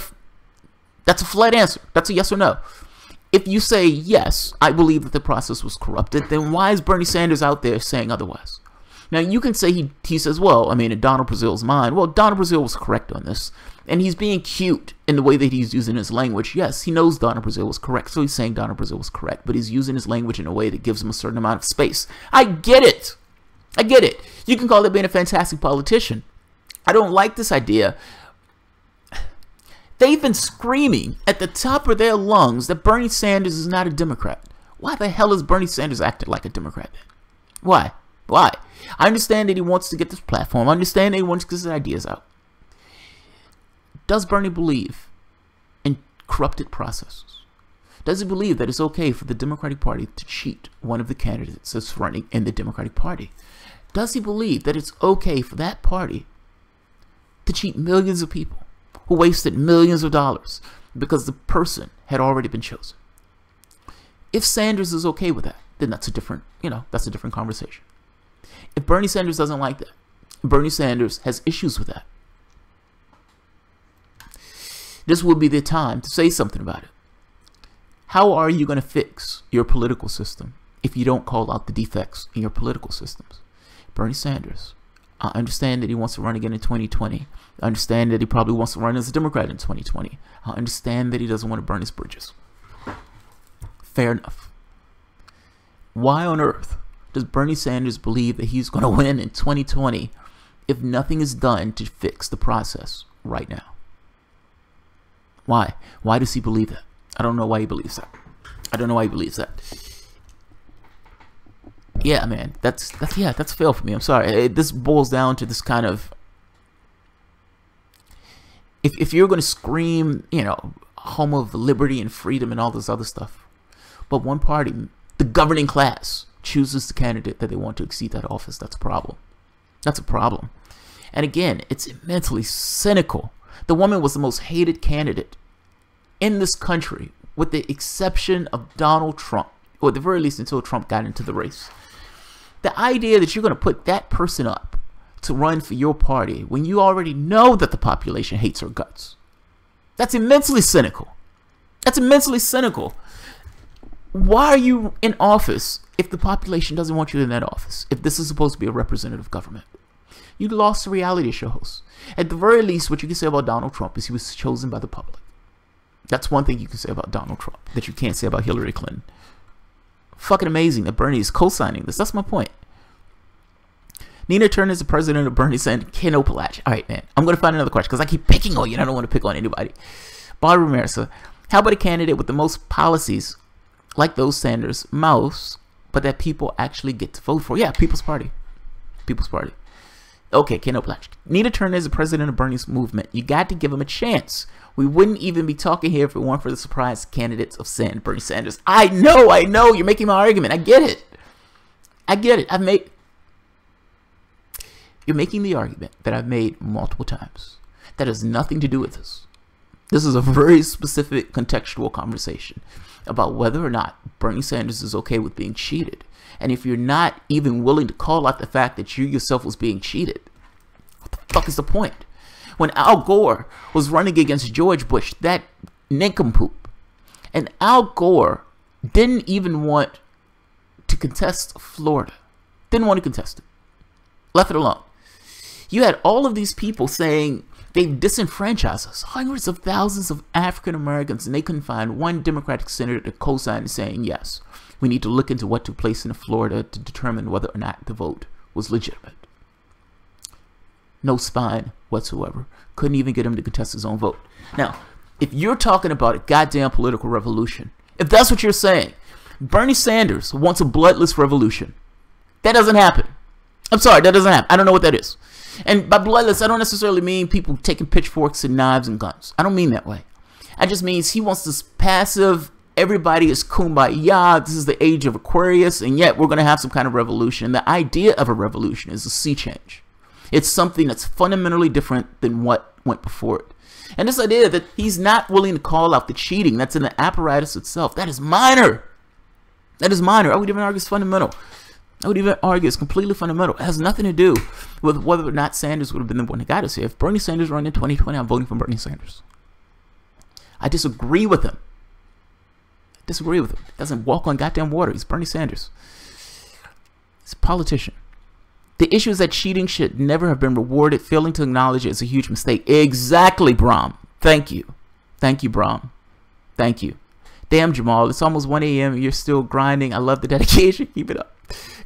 flat answer. That's a yes or no. If you say yes, I believe that the process was corrupted, then why is Bernie Sanders out there saying otherwise? Now, you can say he says, well, I mean, in Donna Brazile's mind, well, Donna Brazile was correct on this. And he's being cute in the way that he's using his language. Yes, he knows Donna Brazile was correct, so he's saying Donna Brazile was correct. But he's using his language in a way that gives him a certain amount of space. I get it. I get it. You can call it being a fantastic politician. I don't like this idea. They've been screaming at the top of their lungs that Bernie Sanders is not a Democrat. Why the hell is Bernie Sanders acting like a Democrat then? Why? Why? I understand that he wants to get this platform. I understand that he wants to get his ideas out. Does Bernie believe in corrupted processes? Does he believe that it's okay for the Democratic Party to cheat one of the candidates that's running in the Democratic Party? Does he believe that it's okay for that party to cheat millions of people who wasted millions of dollars because the person had already been chosen? If Sanders is okay with that, then that's a different, that's a different conversation. If Bernie Sanders doesn't like that, Bernie Sanders has issues with that, this would be the time to say something about it. How are you going to fix your political system if you don't call out the defects in your political systems? Bernie Sanders, I understand that he wants to run again in 2020. I understand that he probably wants to run as a Democrat in 2020. I understand that he doesn't want to burn his bridges. Fair enough. Why on earth does Bernie Sanders believe that he's going to win in 2020 if nothing is done to fix the process right now? Why? Why does he believe that? I don't know why he believes that. I don't know why he believes that. Yeah, man, that's a fail for me. I'm sorry. This boils down to this kind of, if you're going to scream, home of liberty and freedom and all this other stuff, but one party, the governing class, chooses the candidate that they want to exceed that office, that's a problem. That's a problem. And again, it's immensely cynical. The woman was the most hated candidate in this country, with the exception of Donald Trump, or at the very least until Trump got into the race. The idea that you're going to put that person up to run for your party when you already know that the population hates her guts, that's immensely cynical. That's immensely cynical. Why are you in office if the population doesn't want you in that office? If this is supposed to be a representative government? You lost the reality show host. At the very least, what you can say about Donald Trump is he was chosen by the public. That's one thing you can say about Donald Trump that you can't say about Hillary Clinton. Fucking amazing that Bernie is co-signing this. That's my point. Nina Turner is the president of Bernie Sanders. Ken Opalach. All right, man. I'm going to find another question because I keep picking on you and I don't want to pick on anybody. Bob Ramirez. How about a candidate with the most policies like those Sanders, mouse, but that people actually get to vote for? Yeah, People's Party. People's Party. Okay, Ken Opalach. Nina Turner is the president of Bernie's movement. You got to give him a chance. We wouldn't even be talking here if it weren't for the surprise candidates of Bernie Sanders. I know. You're making my argument. I get it. I get it. You're making the argument that I've made multiple times. That has nothing to do with this. This is a very specific contextual conversation about whether or not Bernie Sanders is okay with being cheated. And if you're not even willing to call out the fact that you yourself was being cheated, what the fuck is the point? When Al Gore was running against George Bush, that nincompoop, and Al Gore didn't even want to contest Florida. Didn't want to contest it. Left it alone. You had all of these people saying they've disenfranchised us. Hundreds of thousands of African Americans, and they couldn't find one Democratic senator to co-sign saying, yes, we need to look into what took place in Florida to determine whether or not the vote was legitimate. No spine whatsoever. Couldn't even get him to contest his own vote. Now, if you're talking about a goddamn political revolution, if that's what you're saying, Bernie Sanders wants a bloodless revolution. That doesn't happen. I'm sorry, that doesn't happen. I don't know what that is. And by bloodless, I don't necessarily mean people taking pitchforks and knives and guns. I don't mean that way. I just means he wants this passive, everybody is kumbaya, this is the age of Aquarius, and yet we're going to have some kind of revolution. And the idea of a revolution is a sea change. It's something that's fundamentally different than what went before it. And this idea that he's not willing to call out the cheating that's in the apparatus itself, that is minor. That is minor. I would even argue it's fundamental. I would even argue it's completely fundamental. It has nothing to do with whether or not Sanders would have been the one that got us here. If Bernie Sanders run in 2020, I'm voting for Bernie Sanders. I disagree with him. Disagree with him. Doesn't walk on goddamn water. He's Bernie Sanders. He's a politician. The issue is that cheating should never have been rewarded. Failing to acknowledge it is a huge mistake. Exactly, Brom. Thank you. Thank you, Brom. Thank you. Damn, Jamal. It's almost 1 a.m. and you're still grinding. I love the dedication. Keep it up.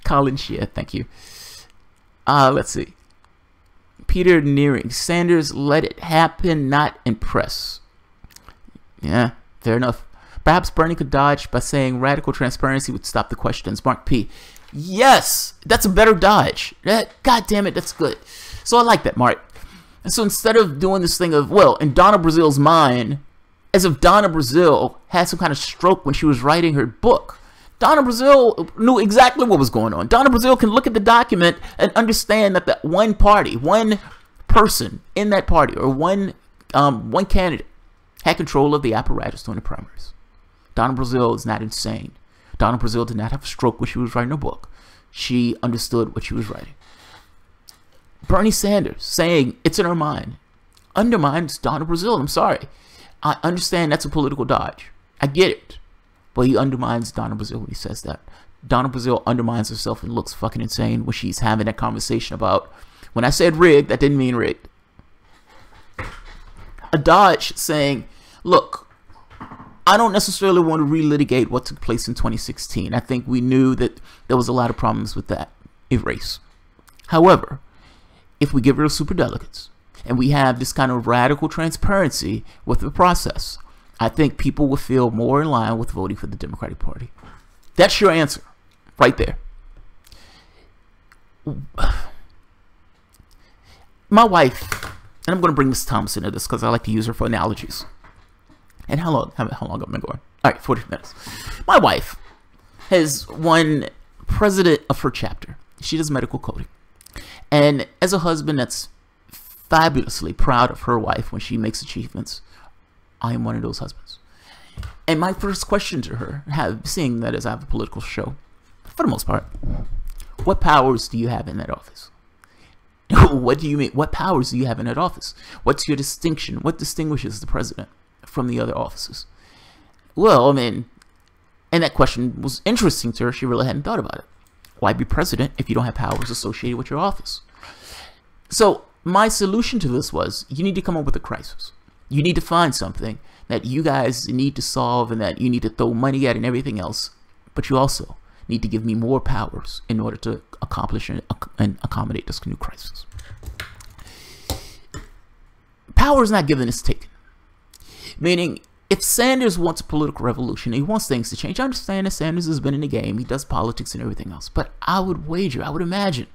Colin Shea. Thank you. Let's see. Peter Nearing. Sanders let it happen, not impress. Yeah, fair enough. Perhaps Bernie could dodge by saying radical transparency would stop the questions. Mark P. Yes, that's a better dodge. God damn it, that's good. So I like that, Mark. And so instead of doing this thing of, well, in Donna Brazile's mind, as if Donna Brazile had some kind of stroke when she was writing her book. Donna Brazile knew exactly what was going on. Donna Brazile can look at the document and understand that that one party, one person in that party, or one candidate had control of the apparatus during the primaries. Donna Brazile is not insane. Donna Brazile did not have a stroke when she was writing her book. She understood what she was writing. Bernie Sanders saying it's in her mind undermines Donna Brazile. I'm sorry. I understand that's a political dodge. I get it. But he undermines Donna Brazile when he says that. Donna Brazile undermines herself and looks fucking insane when she's having that conversation about, when I said rigged, that didn't mean rigged. A dodge saying, look, I don't necessarily want to relitigate what took place in 2016. I think we knew that there was a lot of problems with that race. However, if we get rid of superdelegates and we have this kind of radical transparency with the process, I think people will feel more in line with voting for the Democratic Party. That's your answer right there. My wife, and I'm going to bring Miss Thomas into this because I like to use her for analogies. And how long have I been going? All right, 40 minutes. My wife has won president of her chapter. She does medical coding. And as a husband that's fabulously proud of her wife when she makes achievements, I am one of those husbands. And my first question to her, seeing that as I have a political show, for the most part, what powers do you have in that office? What do you mean? What powers do you have in that office? What's your distinction? What distinguishes the president from the other offices? Well, I mean, and that question was interesting to her. She really hadn't thought about it. Why be president if you don't have powers associated with your office? So my solution to this was, you need to come up with a crisis. You need to find something that you guys need to solve and that you need to throw money at and everything else. But you also need to give me more powers in order to accomplish and accommodate this new crisis. Power is not given, it's taken. Meaning, if Sanders wants a political revolution, he wants things to change. I understand that Sanders has been in the game. He does politics and everything else. But I would wager, I would imagine,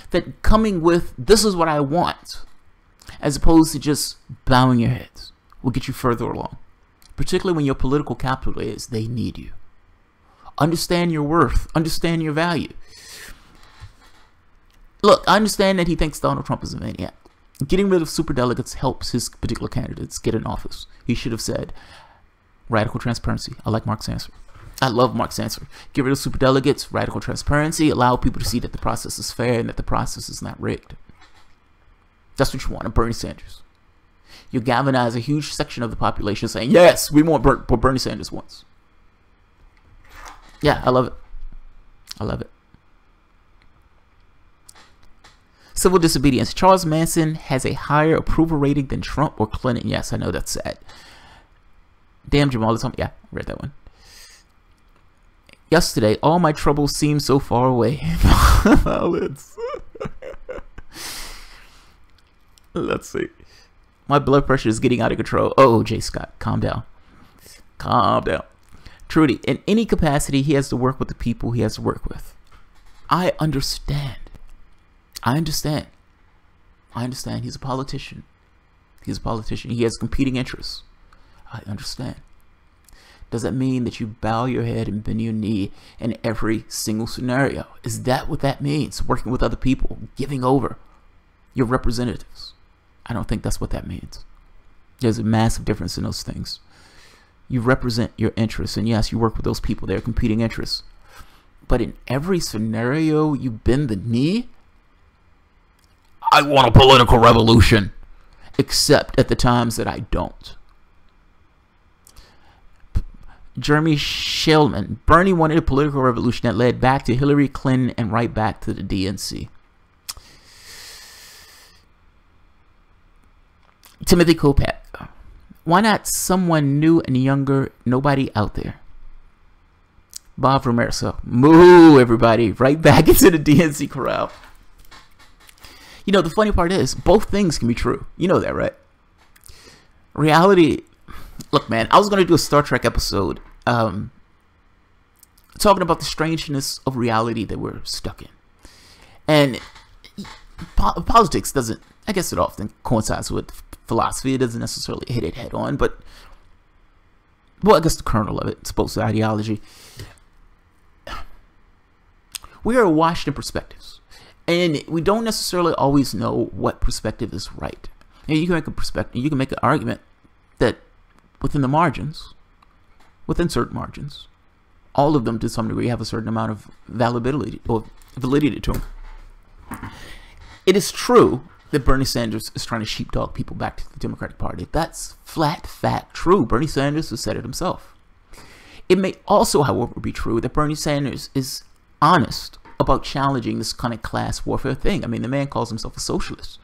that coming with, this is what I want, as opposed to just bowing your heads, will get you further along. Particularly when your political capital is, they need you. Understand your worth. Understand your value. Look, I understand that he thinks Donald Trump is a maniac. Getting rid of superdelegates helps his particular candidates get in office. He should have said, radical transparency. I like Mark's answer. I love Mark's answer. Get rid of superdelegates, radical transparency, allow people to see that the process is fair and that the process is not rigged. That's what you want in Bernie Sanders. You galvanize a huge section of the population saying, yes, we want what Bernie Sanders wants. Yeah, I love it. I love it. Civil disobedience. Charles Manson has a higher approval rating than Trump or Clinton. Yes, I know, that's sad. Damn, Jamal. Yeah, I read that one. Yesterday, all my troubles seemed so far away. Violence. Let's see. My blood pressure is getting out of control. Oh, Jay Scott, calm down. Calm down. Trudy, in any capacity, he has to work with the people he has to work with. I understand. I understand. I understand. He's a politician. He's a politician. He has competing interests. I understand. Does that mean that you bow your head and bend your knee in every single scenario? Is that what that means? Working with other people, giving over your representatives? I don't think that's what that means. There's a massive difference in those things. You represent your interests, and yes, you work with those people. They're competing interests. But in every scenario, you bend the knee? I want a political revolution, except at the times that I don't. Jeremy Shellman. Bernie wanted a political revolution that led back to Hillary Clinton and right back to the DNC. Timothy Kopat. Why not someone new and younger? Nobody out there. Bob Romero. So, moo, everybody. Right back into the DNC corral. You know, the funny part is, both things can be true. You know that, right? Reality. Look, man, I was going to do a Star Trek episode talking about the strangeness of reality that we're stuck in. And politics doesn't, I guess it often coincides with philosophy. It doesn't necessarily hit it head on, but, well, I guess the kernel of it, it's supposed to ideology. We are washed in perspectives. And we don't necessarily always know what perspective is right. And you can make a perspective, you can make an argument that within the margins, within certain margins, all of them to some degree have a certain amount of validity or validity to them. It is true that Bernie Sanders is trying to sheepdog people back to the Democratic Party. That's flat fact true. Bernie Sanders has said it himself. It may also, however, be true that Bernie Sanders is honest about challenging this kind of class warfare thing. I mean, the man calls himself a socialist.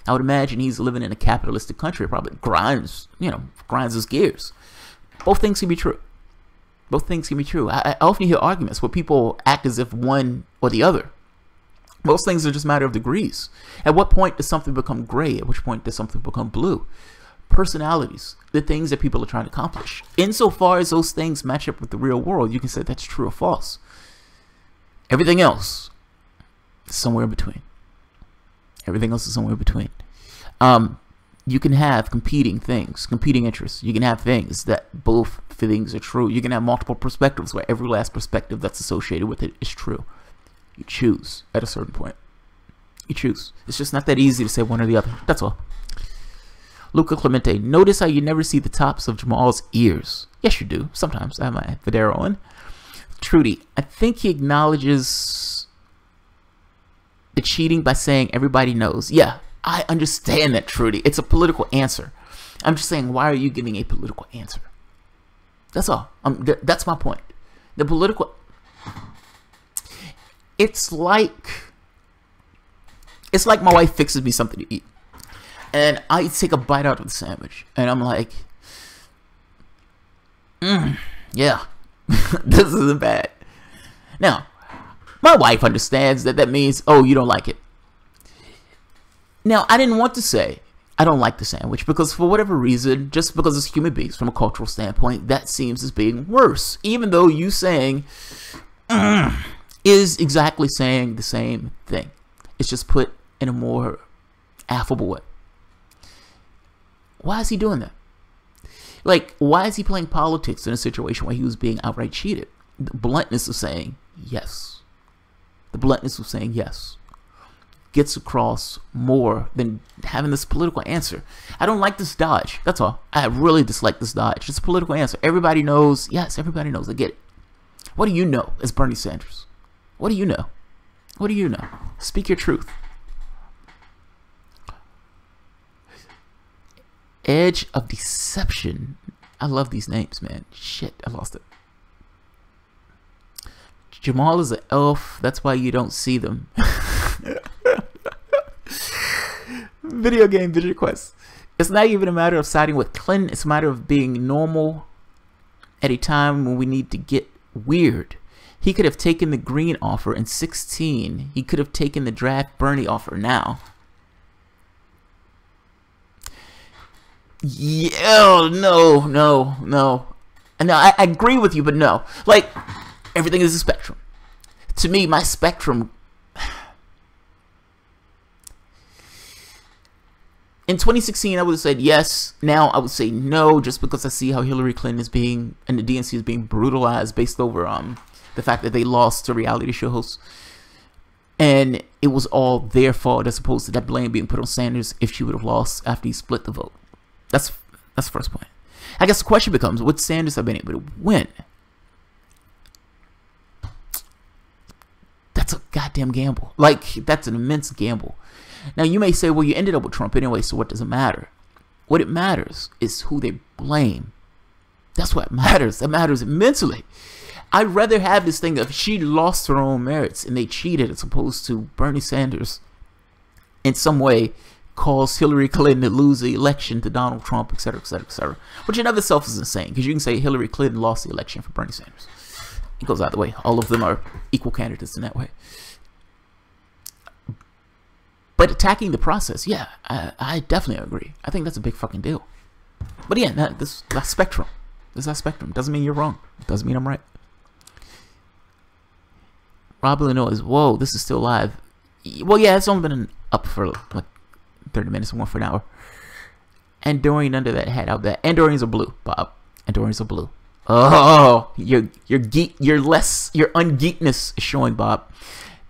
I would imagine he's living in a capitalistic country. It probably grinds his gears. Both things can be true. Both things can be true. I often hear arguments where people act as if one or the other. Most things are just a matter of degrees. At what point does something become gray? At which point does something become blue? Personalities, the things that people are trying to accomplish. Insofar as those things match up with the real world, you can say that's true or false. Everything else is somewhere in between. Everything else is somewhere in between. You can have competing things, competing interests. You can have things that both things are true. You can have multiple perspectives where every last perspective that's associated with it is true. You choose at a certain point. You choose. It's just not that easy to say one or the other. That's all. Luca Clemente. Notice how you never see the tops of Jamal's ears. Yes, you do. Sometimes I have my Federo on. Trudy, I think he acknowledges the cheating by saying everybody knows. Yeah, I understand that, Trudy. It's a political answer. I'm just saying, why are you giving a political answer? That's all. That's my point. The political... It's like my wife fixes me something to eat. And I take a bite out of the sandwich. And I'm like, yeah. This isn't bad. Now, my wife understands that that means, oh, you don't like it. Now, I didn't want to say I don't like the sandwich because for whatever reason, just because it's human beings from a cultural standpoint, that seems as being worse. Even though you saying is exactly saying the same thing. It's just put in a more affable way. Why is he doing that? Like, why is he playing politics in a situation where he was being outright cheated? The bluntness of saying yes. The bluntness of saying yes gets across more than having this political answer. I don't like this dodge. That's all. I really dislike this dodge. It's a political answer. Everybody knows. Yes, everybody knows. I get it. What do you know as Bernie Sanders? What do you know? What do you know? Speak your truth. Edge of Deception. I love these names, man. Shit, I lost it. Jamal is an elf. That's why you don't see them. Video game vision quest. It's not even a matter of siding with Clinton. It's a matter of being normal at a time when we need to get weird. He could have taken the Green offer in 2016. He could have taken the draft Bernie offer now. Yeah, no. And I agree with you, but no. Like, everything is a spectrum. To me, my spectrum... In 2016, I would have said yes. Now, I would say no, just because I see how Hillary Clinton is being, and the DNC is being brutalized based over the fact that they lost to reality show hosts. And it was all their fault, as opposed to that blame being put on Sanders if she would have lost after he split the vote. That's the first point. I guess the question becomes, would Sanders have been able to win? That's a goddamn gamble. Like, that's an immense gamble. Now, you may say, well, you ended up with Trump anyway, so what does it matter? What it matters is who they blame. That's what matters. That matters immensely. I'd rather have this thing of she lost her own merits and they cheated, as opposed to Bernie Sanders in some way caused Hillary Clinton to lose the election to Donald Trump, etc., etc., etc. Which in of itself is insane, because you can say Hillary Clinton lost the election for Bernie Sanders. It goes either way. All of them are equal candidates in that way. But attacking the process, yeah, I definitely agree. I think that's a big fucking deal. But again, that's spectrum. This is spectrum. Doesn't mean you're wrong. Doesn't mean I'm right. Rob Illinois, whoa, this is still live. Well, yeah, it's only been up for like 30 minutes, one for an hour. Andorian under that hat out there. Andorians are blue, Bob. Andorians are blue. Oh, your ungeekness is showing, Bob.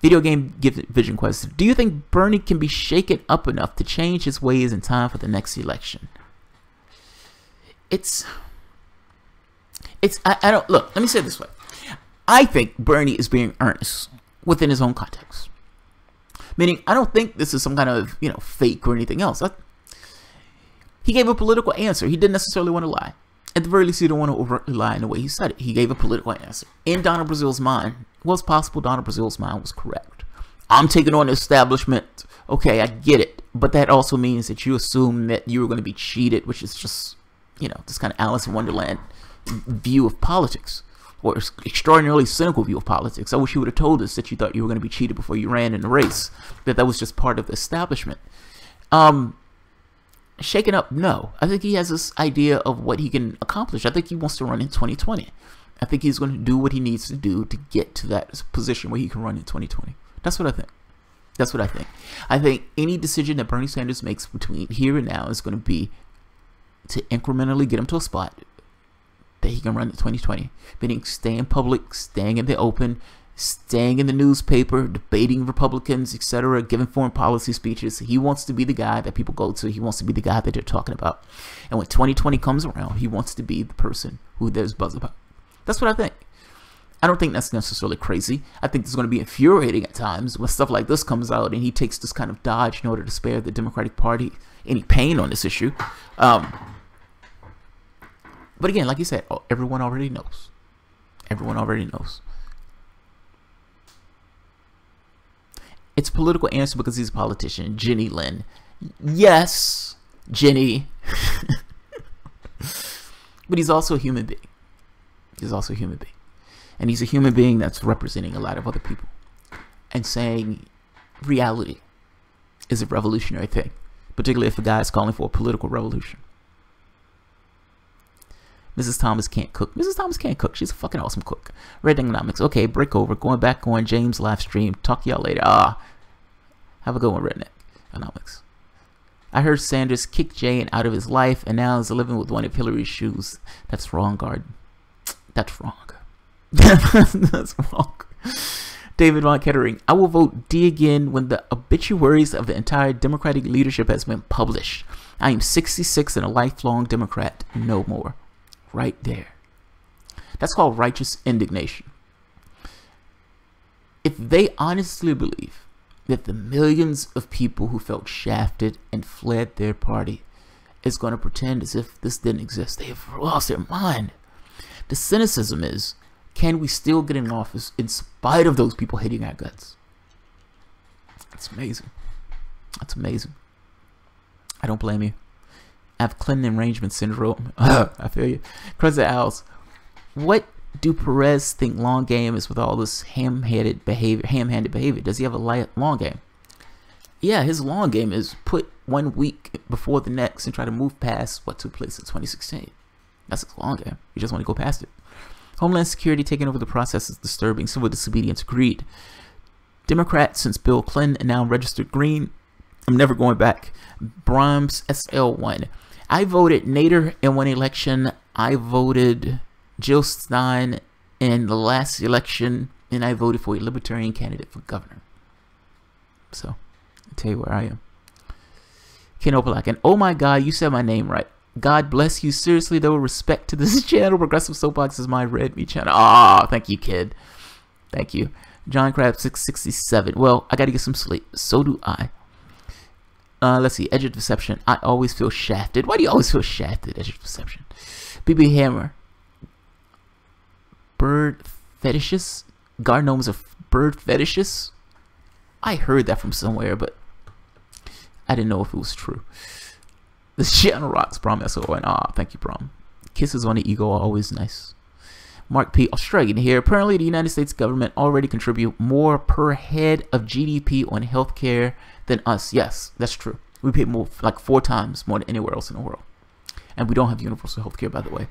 Video game vision question. Do you think Bernie can be shaken up enough to change his ways in time for the next election? I don't, look, let me say it this way. I think Bernie is being earnest within his own context. Meaning, I don't think this is some kind of, fake or anything else. He gave a political answer. He didn't necessarily want to lie. At the very least, he didn't want to overtly lie in the way he said it. He gave a political answer. In Donna Brazile's mind, it was possible Donna Brazile's mind was correct. I'm taking on the establishment. Okay, I get it. But that also means that you assume that you were going to be cheated, which is just, this kind of Alice in Wonderland view of politics. Or extraordinarily cynical view of politics. I wish you would have told us that you thought you were going to be cheated before you ran in the race. That was just part of the establishment. Shaken up, no. I think he has this idea of what he can accomplish. I think he wants to run in 2020. I think he's going to do what he needs to do to get to that position where he can run in 2020. That's what I think. That's what I think. I think any decision that Bernie Sanders makes between here and now is going to be to incrementally get him to a spot that he can run in 2020. Meaning staying public, staying in the open, staying in the newspaper, debating Republicans, etc., giving foreign policy speeches. He wants to be the guy that people go to. He wants to be the guy that they're talking about. And when 2020 comes around, he wants to be the person who there's buzz about. That's what I think. I don't think that's necessarily crazy. I think it's going to be infuriating at times when stuff like this comes out and he takes this kind of dodge in order to spare the Democratic Party any pain on this issue. But again, like you said, everyone already knows. Everyone already knows. It's a political answer because he's a politician. Jenny Lynn. Yes, Jenny. But he's also a human being. He's also a human being. And he's a human being that's representing a lot of other people. And saying reality is a revolutionary thing. Particularly if the guy is calling for a political revolution. Mrs. Thomas can't cook. Mrs. Thomas can't cook. She's a fucking awesome cook. Red Economics. Okay, break over. Going back on James live stream. Talk to y'all later. Have a good one, Redneck Economics. I heard Sanders kick Jane out of his life and now is living with one of Hillary's shoes. That's wrong, Garden. That's wrong. That's wrong. David Von Kettering. I will vote D again when the obituaries of the entire Democratic leadership has been published. I am 66 and a lifelong Democrat. No more. Right there. That's called righteous indignation. If they honestly believe that the millions of people who felt shafted and fled their party is going to pretend as if this didn't exist, they have lost their mind. The cynicism is Can we still get in office in spite of those people hating our guts? It's amazing. That's amazing. I don't blame you. I have Clinton arrangement syndrome. I feel you. Crescent Owls. What do Perez think long game is with all this ham-handed behavior? Does he have a long game? Yeah, his long game is put 1 week before the next and try to move past what took place in 2016. That's his long game. You just want to go past it. Homeland Security taking over the process is disturbing. Civil disobedience agreed. Democrat since Bill Clinton and now registered green. I'm never going back. Brahms SL1. I voted Nader in one election. I voted Jill Stein in the last election, and I voted for a libertarian candidate for governor. So, I'll tell you where I am. Ken Opalak, and oh my God, you said my name right. God bless you. Seriously though, respect to this channel. Progressive Soapbox is my Red Me channel. Ah, thank you, kid. Thank you. John Crab 667. Well, I gotta get some sleep. So do I. Let's see. Edge of Deception. I always feel shafted. Why do you always feel shafted? Edge of Deception. BB Hammer. Bird fetishes. God knows of bird fetishes. I heard that from somewhere, but I didn't know if it was true. This channel rocks. Brom SON. Ah, thank you, Brom. Kisses on the ego are always nice. Mark P. Australian here. Apparently, the United States government already contribute more per head of GDP on healthcare than us. Yes, that's true. We pay more, like 4 times more than anywhere else in the world. And we don't have universal healthcare, by the way.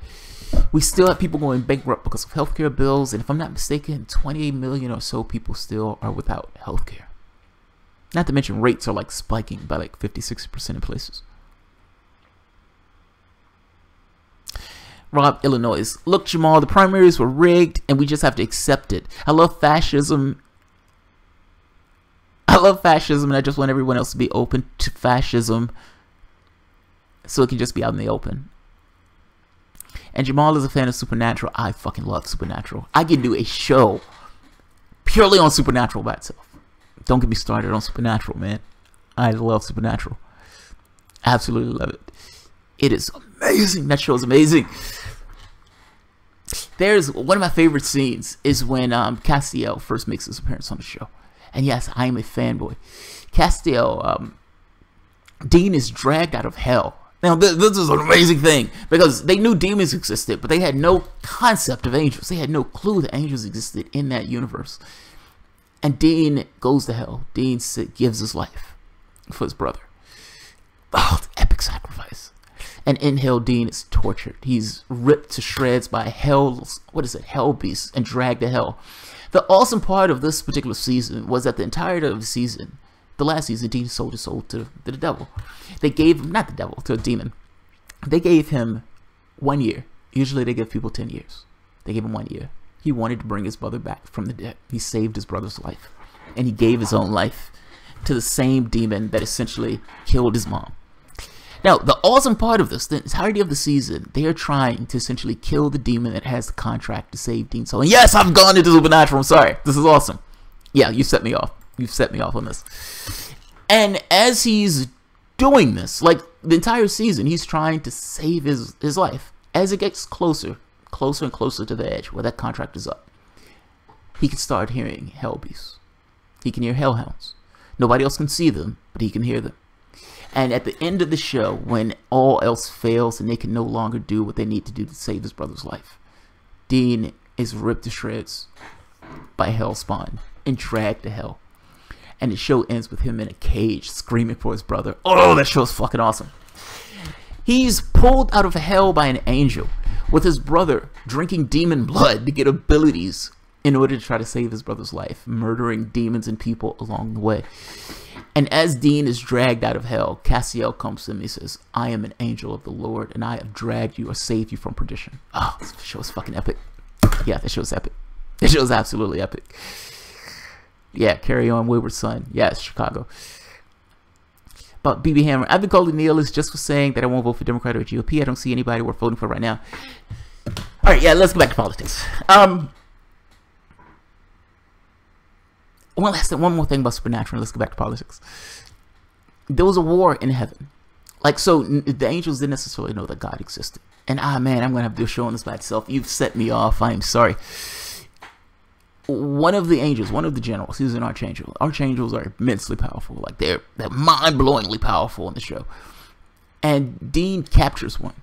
We still have people going bankrupt because of healthcare bills. And if I'm not mistaken, 28 million or so people still are without healthcare. Not to mention rates are like spiking by like 50-60% in places. Rob, Illinois. Look, Jamal, the primaries were rigged and we just have to accept it. I love fascism. And I just want everyone else to be open to fascism so it can just be out in the open. And Jamal is a fan of Supernatural. I fucking love Supernatural. I can do a show purely on Supernatural by itself. Don't get me started on Supernatural, man. I love Supernatural. Absolutely love it. It is amazing. That show is amazing. There's one of my favorite scenes is when Castiel first makes his appearance on the show. And yes, I am a fanboy. Castiel, Dean is dragged out of hell. Now, this is an amazing thing because they knew demons existed, but they had no concept of angels. They had no clue that angels existed in that universe. And Dean goes to hell. Dean gives his life for his brother. Oh, epic sacrifice. And in hell, Dean is tortured. He's ripped to shreds by hell beasts and dragged to hell. The awesome part of this particular season was that the entirety of the season, the last season, Dean sold his soul to the devil. They gave him, not the devil, to a demon. They gave him 1 year. Usually they give people 10 years. They gave him 1 year. He wanted to bring his brother back from the dead. He saved his brother's life. And he gave his own life to the same demon that essentially killed his mom. Now, the awesome part of this, the entirety of the season, they are trying to essentially kill the demon that has the contract to save Dean's soul. And yes, I've gone into Supernatural. I'm sorry. This is awesome. Yeah, you set me off. You've set me off on this. And as he's doing this, like the entire season, he's trying to save his life. As it gets closer and closer to the edge where that contract is up, he can start hearing hell beasts. He can hear hellhounds. Nobody else can see them, but he can hear them. And at the end of the show, when all else fails and they can no longer do what they need to do to save his brother's life, Dean is ripped to shreds by Hellspawn and dragged to hell. And the show ends with him in a cage screaming for his brother. Oh, that show is fucking awesome. He's pulled out of hell by an angel with his brother drinking demon blood to get abilities in order to try to save his brother's life, murdering demons and people along the way. And as Dean is dragged out of hell, Castiel comes to him and he says, I am an angel of the Lord, and I have dragged you or saved you from perdition. Oh, this show is fucking epic. Yeah, that show is epic. That show is absolutely epic. Yeah, Carry On, Wayward Son. Yes, Chicago. But BB Hammer, I've been called a nihilist just for saying that I won't vote for Democrat or GOP. I don't see anybody worth voting for right now. All right, yeah, let's go back to politics. One more thing about Supernatural. Let's go back to politics. There was a war in heaven. Like, so the angels didn't necessarily know that God existed. And man, I'm going to have to do a show on this by itself. You've set me off. I am sorry. one of the angels, one of the generals, he's an archangel. Archangels are immensely powerful. Like they're mind-blowingly powerful in the show. And Dean captures one.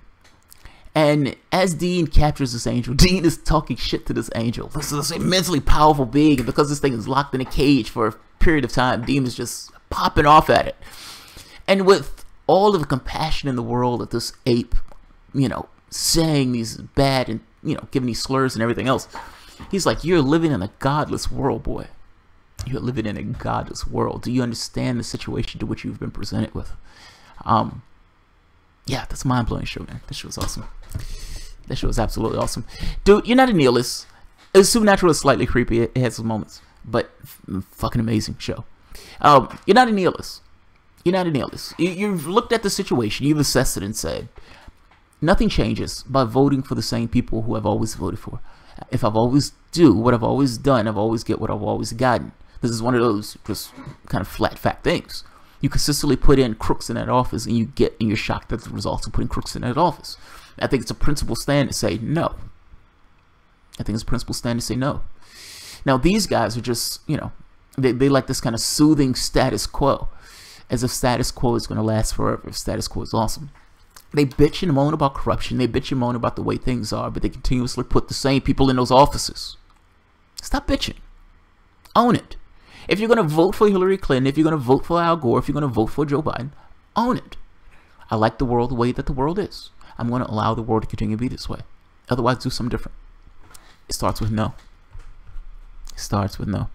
And as Dean captures this angel, Dean is talking shit to this angel. This is this immensely powerful being, and because this thing is locked in a cage for a period of time, Dean is just popping off at it. And with all of the compassion in the world of this ape, you know, saying these bad and, you know, giving these slurs and everything else, he's like, you're living in a godless world, boy. You're living in a godless world. Do you understand the situation to which you've been presented with? Yeah, that's a mind-blowing show, man. This show was awesome. That show was absolutely awesome. Dude, you're not a nihilist. Supernatural is slightly creepy. It has some moments. But fucking amazing show. You're not a nihilist. You're not a nihilist. You've looked at the situation. You've assessed it and said, nothing changes by voting for the same people who I've always voted for. If I've always do what I've always done, I've always get what I've always gotten. This is one of those just kind of flat fact things. You consistently put in crooks in that office, and you're shocked at the results of putting crooks in that office. I think it's a principled stand to say no. I think it's a principled stand to say no. Now these guys are just, you know, they like this kind of soothing status quo, as if status quo is going to last forever. If status quo is awesome. They bitch and moan about corruption. They bitch and moan about the way things are, but they continuously put the same people in those offices. Stop bitching. Own it. If you're going to vote for Hillary Clinton, if you're going to vote for Al Gore, if you're going to vote for Joe Biden, own it. I like the world the way that the world is. I'm going to allow the world to continue to be this way. Otherwise, do something different. It starts with no. It starts with no.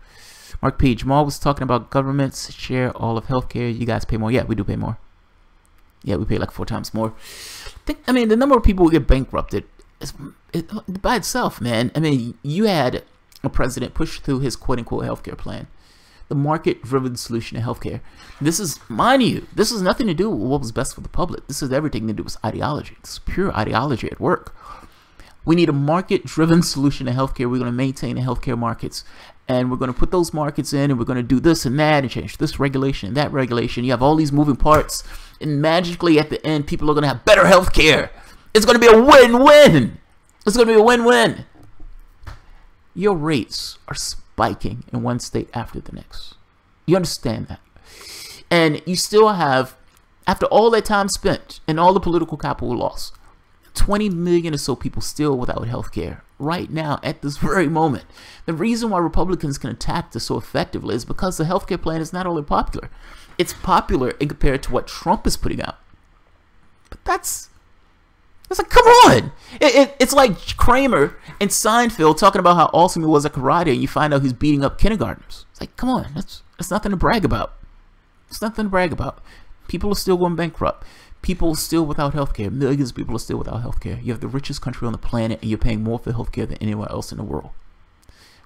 Mark P. Jamal was talking about governments share all of healthcare. You guys pay more. Yeah, we do pay more. Yeah, we pay like 4 times more. I mean, the number of people who get bankrupted is by itself, man. I mean, you had a president push through his quote-unquote healthcare plan. The market-driven solution to healthcare. This is, mind you, this has nothing to do with what was best for the public. This has everything to do with ideology. This is pure ideology at work. We need a market-driven solution to healthcare. We're going to maintain the healthcare markets, and we're going to put those markets in, and we're going to do this and that, and change this regulation and that regulation. You have all these moving parts, and magically at the end, people are going to have better healthcare. It's going to be a win-win. It's going to be a win-win. Your rates are spiking in one state after the next. You understand that? And you still have, after all that time spent and all the political capital lost, 20 million or so people still without health care right now at this very moment. The reason why Republicans can attack this so effectively is because the healthcare plan is not only popular, it's popular in compared to what Trump is putting out. But that's like, come on. It's like Kramer and Seinfeld talking about how awesome he was at karate, and you find out he's beating up kindergartners. It's like, come on, that's nothing to brag about. It's nothing to brag about. People are still going bankrupt. People are still without healthcare. Millions of people are still without healthcare. You have the richest country on the planet, and you're paying more for healthcare than anywhere else in the world.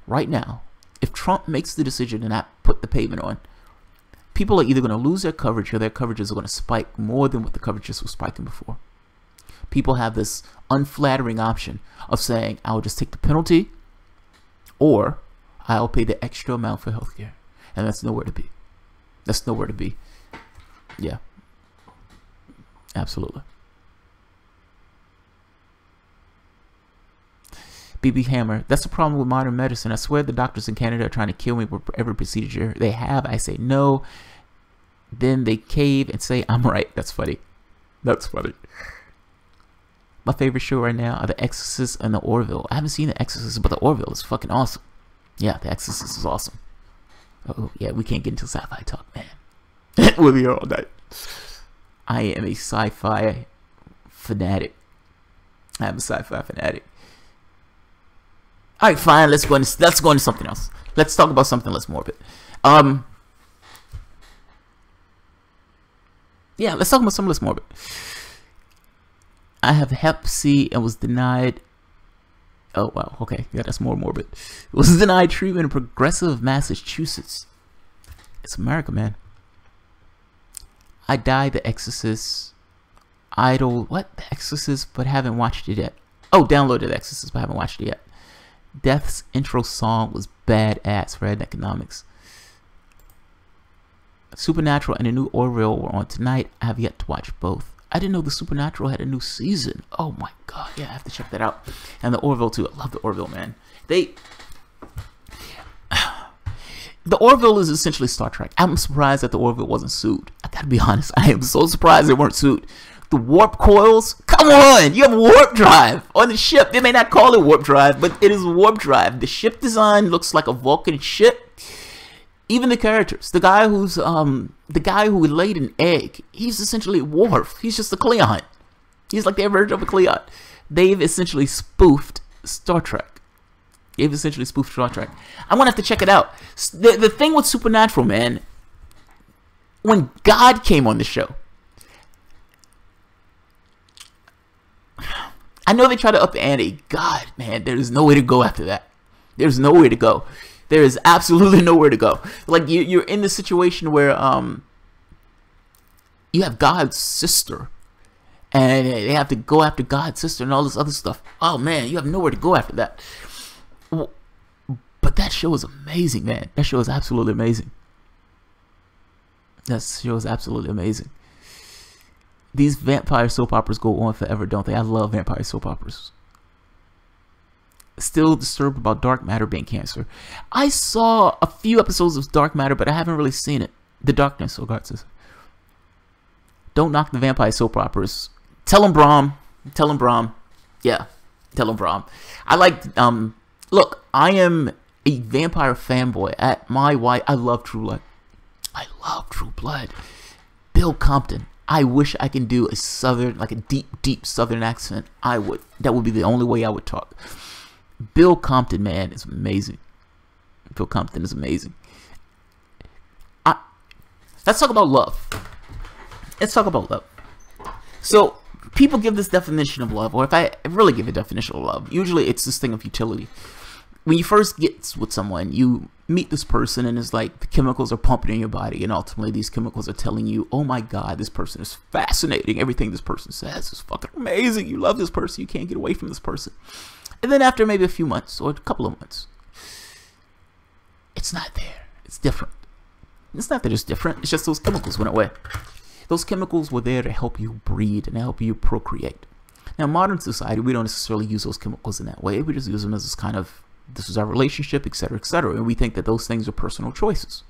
Right now, if Trump makes the decision to not put the payment on, people are either going to lose their coverage, or their coverages are going to spike more than what the coverages were spiking before. People have this unflattering option of saying, I'll just take the penalty, or I'll pay the extra amount for healthcare. And that's nowhere to be. That's nowhere to be. Yeah. Absolutely. BB Hammer, that's the problem with modern medicine. I swear the doctors in Canada are trying to kill me with every procedure they have. I say no. Then they cave and say I'm right. That's funny. That's funny. My favorite show right now are The Exorcist and The Orville. I haven't seen The Exorcist, but The Orville is fucking awesome. Yeah, The Exorcist is awesome. Oh, yeah, we can't get into sci-fi talk, man. We'll be here all night. I am a sci-fi fanatic. I'm a sci-fi fanatic. Alright, fine, let's go into something else. Let's talk about something less morbid. Yeah, let's talk about something less morbid. I have Hep C and was denied. Oh wow, okay, yeah, that's more morbid. Was denied treatment in progressive Massachusetts. It's America, man. I died The Exorcist. Idol, what? The Exorcist, but haven't watched it yet. Oh, downloaded The Exorcist, but haven't watched it yet. Death's intro song was badass for economics. Supernatural and the new Orville were on tonight. I have yet to watch both. I didn't know the Supernatural had a new season. Oh my god, yeah, I have to check that out. And the Orville too. I love the Orville, man. the Orville is essentially Star Trek. I'm surprised that the Orville wasn't sued. I gotta be honest. I am so surprised they weren't sued. The warp coils? Come on! You have warp drive on the ship. They may not call it warp drive, but it is warp drive. The ship design looks like a Vulcan ship. Even the characters. The guy who laid an egg, he's essentially Worf. He's just a Cleon. He's like their version of a Cleon. They've essentially spoofed Star Trek. I'm gonna have to check it out. The thing with Supernatural, man, when God came on the show, I know they try to up the ante. God, man, there is no way to go after that. There's nowhere to go. There is absolutely nowhere to go. Like, you're in the situation where you have God's sister, and they have to go after God's sister and all this other stuff. Oh man, you have nowhere to go after that. But that show is amazing, man. That show is absolutely amazing. These vampire soap operas go on forever, don't they? I love vampire soap operas. Still disturbed about Dark Matter being cancer. I saw a few episodes of Dark Matter, but I haven't really seen it. The Darkness, oh God says. Don't knock the vampire soap operas. Tell him, Brom. Yeah, tell him, Brom. I like, look, I am a vampire fanboy. At my white, I love True Blood. Bill Compton. I wish I can do a southern, like a deep southern accent. I would. That would be the only way I would talk. Bill Compton, man, is amazing. Let's talk about love. So, people give this definition of love, or if I really give a definition of love, usually it's this thing of utility. When you first get with someone, you meet this person and it's like the chemicals are pumping in your body, and ultimately these chemicals are telling you, oh my God, this person is fascinating. Everything this person says is fucking amazing. You love this person. You can't get away from this person. And then after maybe a few months or a couple of months, it's not there. It's different. It's not that it's different. It's just those chemicals went away. Those chemicals were there to help you breed and help you procreate. Now, in modern society, we don't necessarily use those chemicals in that way. We just use them as this kind of, this is our relationship, etc., etc. And we think that those things are personal choices.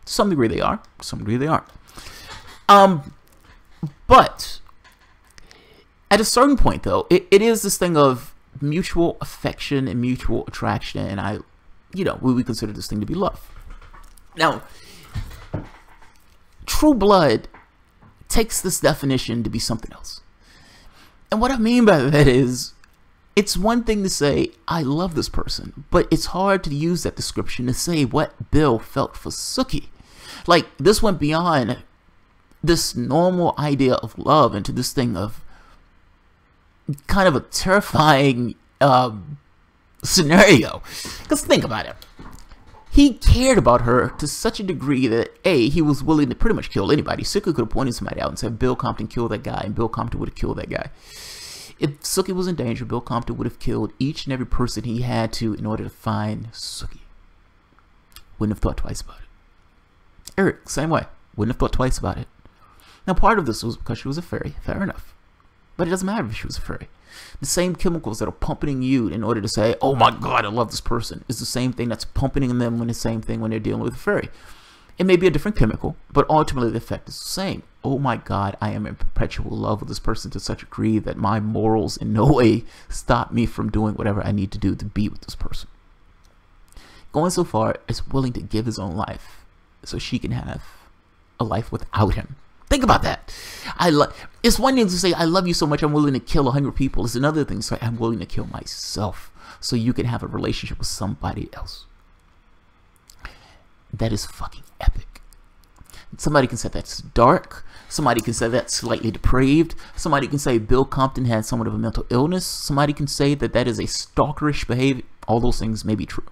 To some degree they are. To some degree they aren't. But at a certain point, though, it is this thing of mutual affection and mutual attraction, and we consider this thing to be love. Now, True Blood takes this definition to be something else. And what I mean by that is, it's one thing to say, I love this person, but it's hard to use that description to say what Bill felt for Sookie. Like, this went beyond this normal idea of love into this thing of kind of a terrifying scenario. Because think about it. He cared about her to such a degree that, A, he was willing to pretty much kill anybody. Sookie could have pointed somebody out and said, Bill Compton killed that guy, and Bill Compton would have killed that guy. If Sookie was in danger, Bill Compton would have killed each and every person he had to in order to find Sookie. Wouldn't have thought twice about it. Eric, same way. Wouldn't have thought twice about it. Now, part of this was because she was a fairy. Fair enough. But it doesn't matter if she was a fairy. The same chemicals that are pumping in you in order to say, oh my God, I love this person, is the same thing that's pumping in them when the same thing when they're dealing with a fairy. It may be a different chemical, but ultimately the effect is the same. Oh my God, I am in perpetual love with this person to such a degree that my morals in no way stop me from doing whatever I need to do to be with this person. Going so far as willing to give his own life so she can have a life without him. Think about that. It's one thing to say, I love you so much, I'm willing to kill 100 people. It's another thing to say, I'm willing to kill myself so you can have a relationship with somebody else. That is fucking epic. Somebody can say that's dark. Somebody can say that's slightly depraved. Somebody can say Bill Compton had somewhat of a mental illness. Somebody can say that that is a stalkerish behavior. All those things may be true.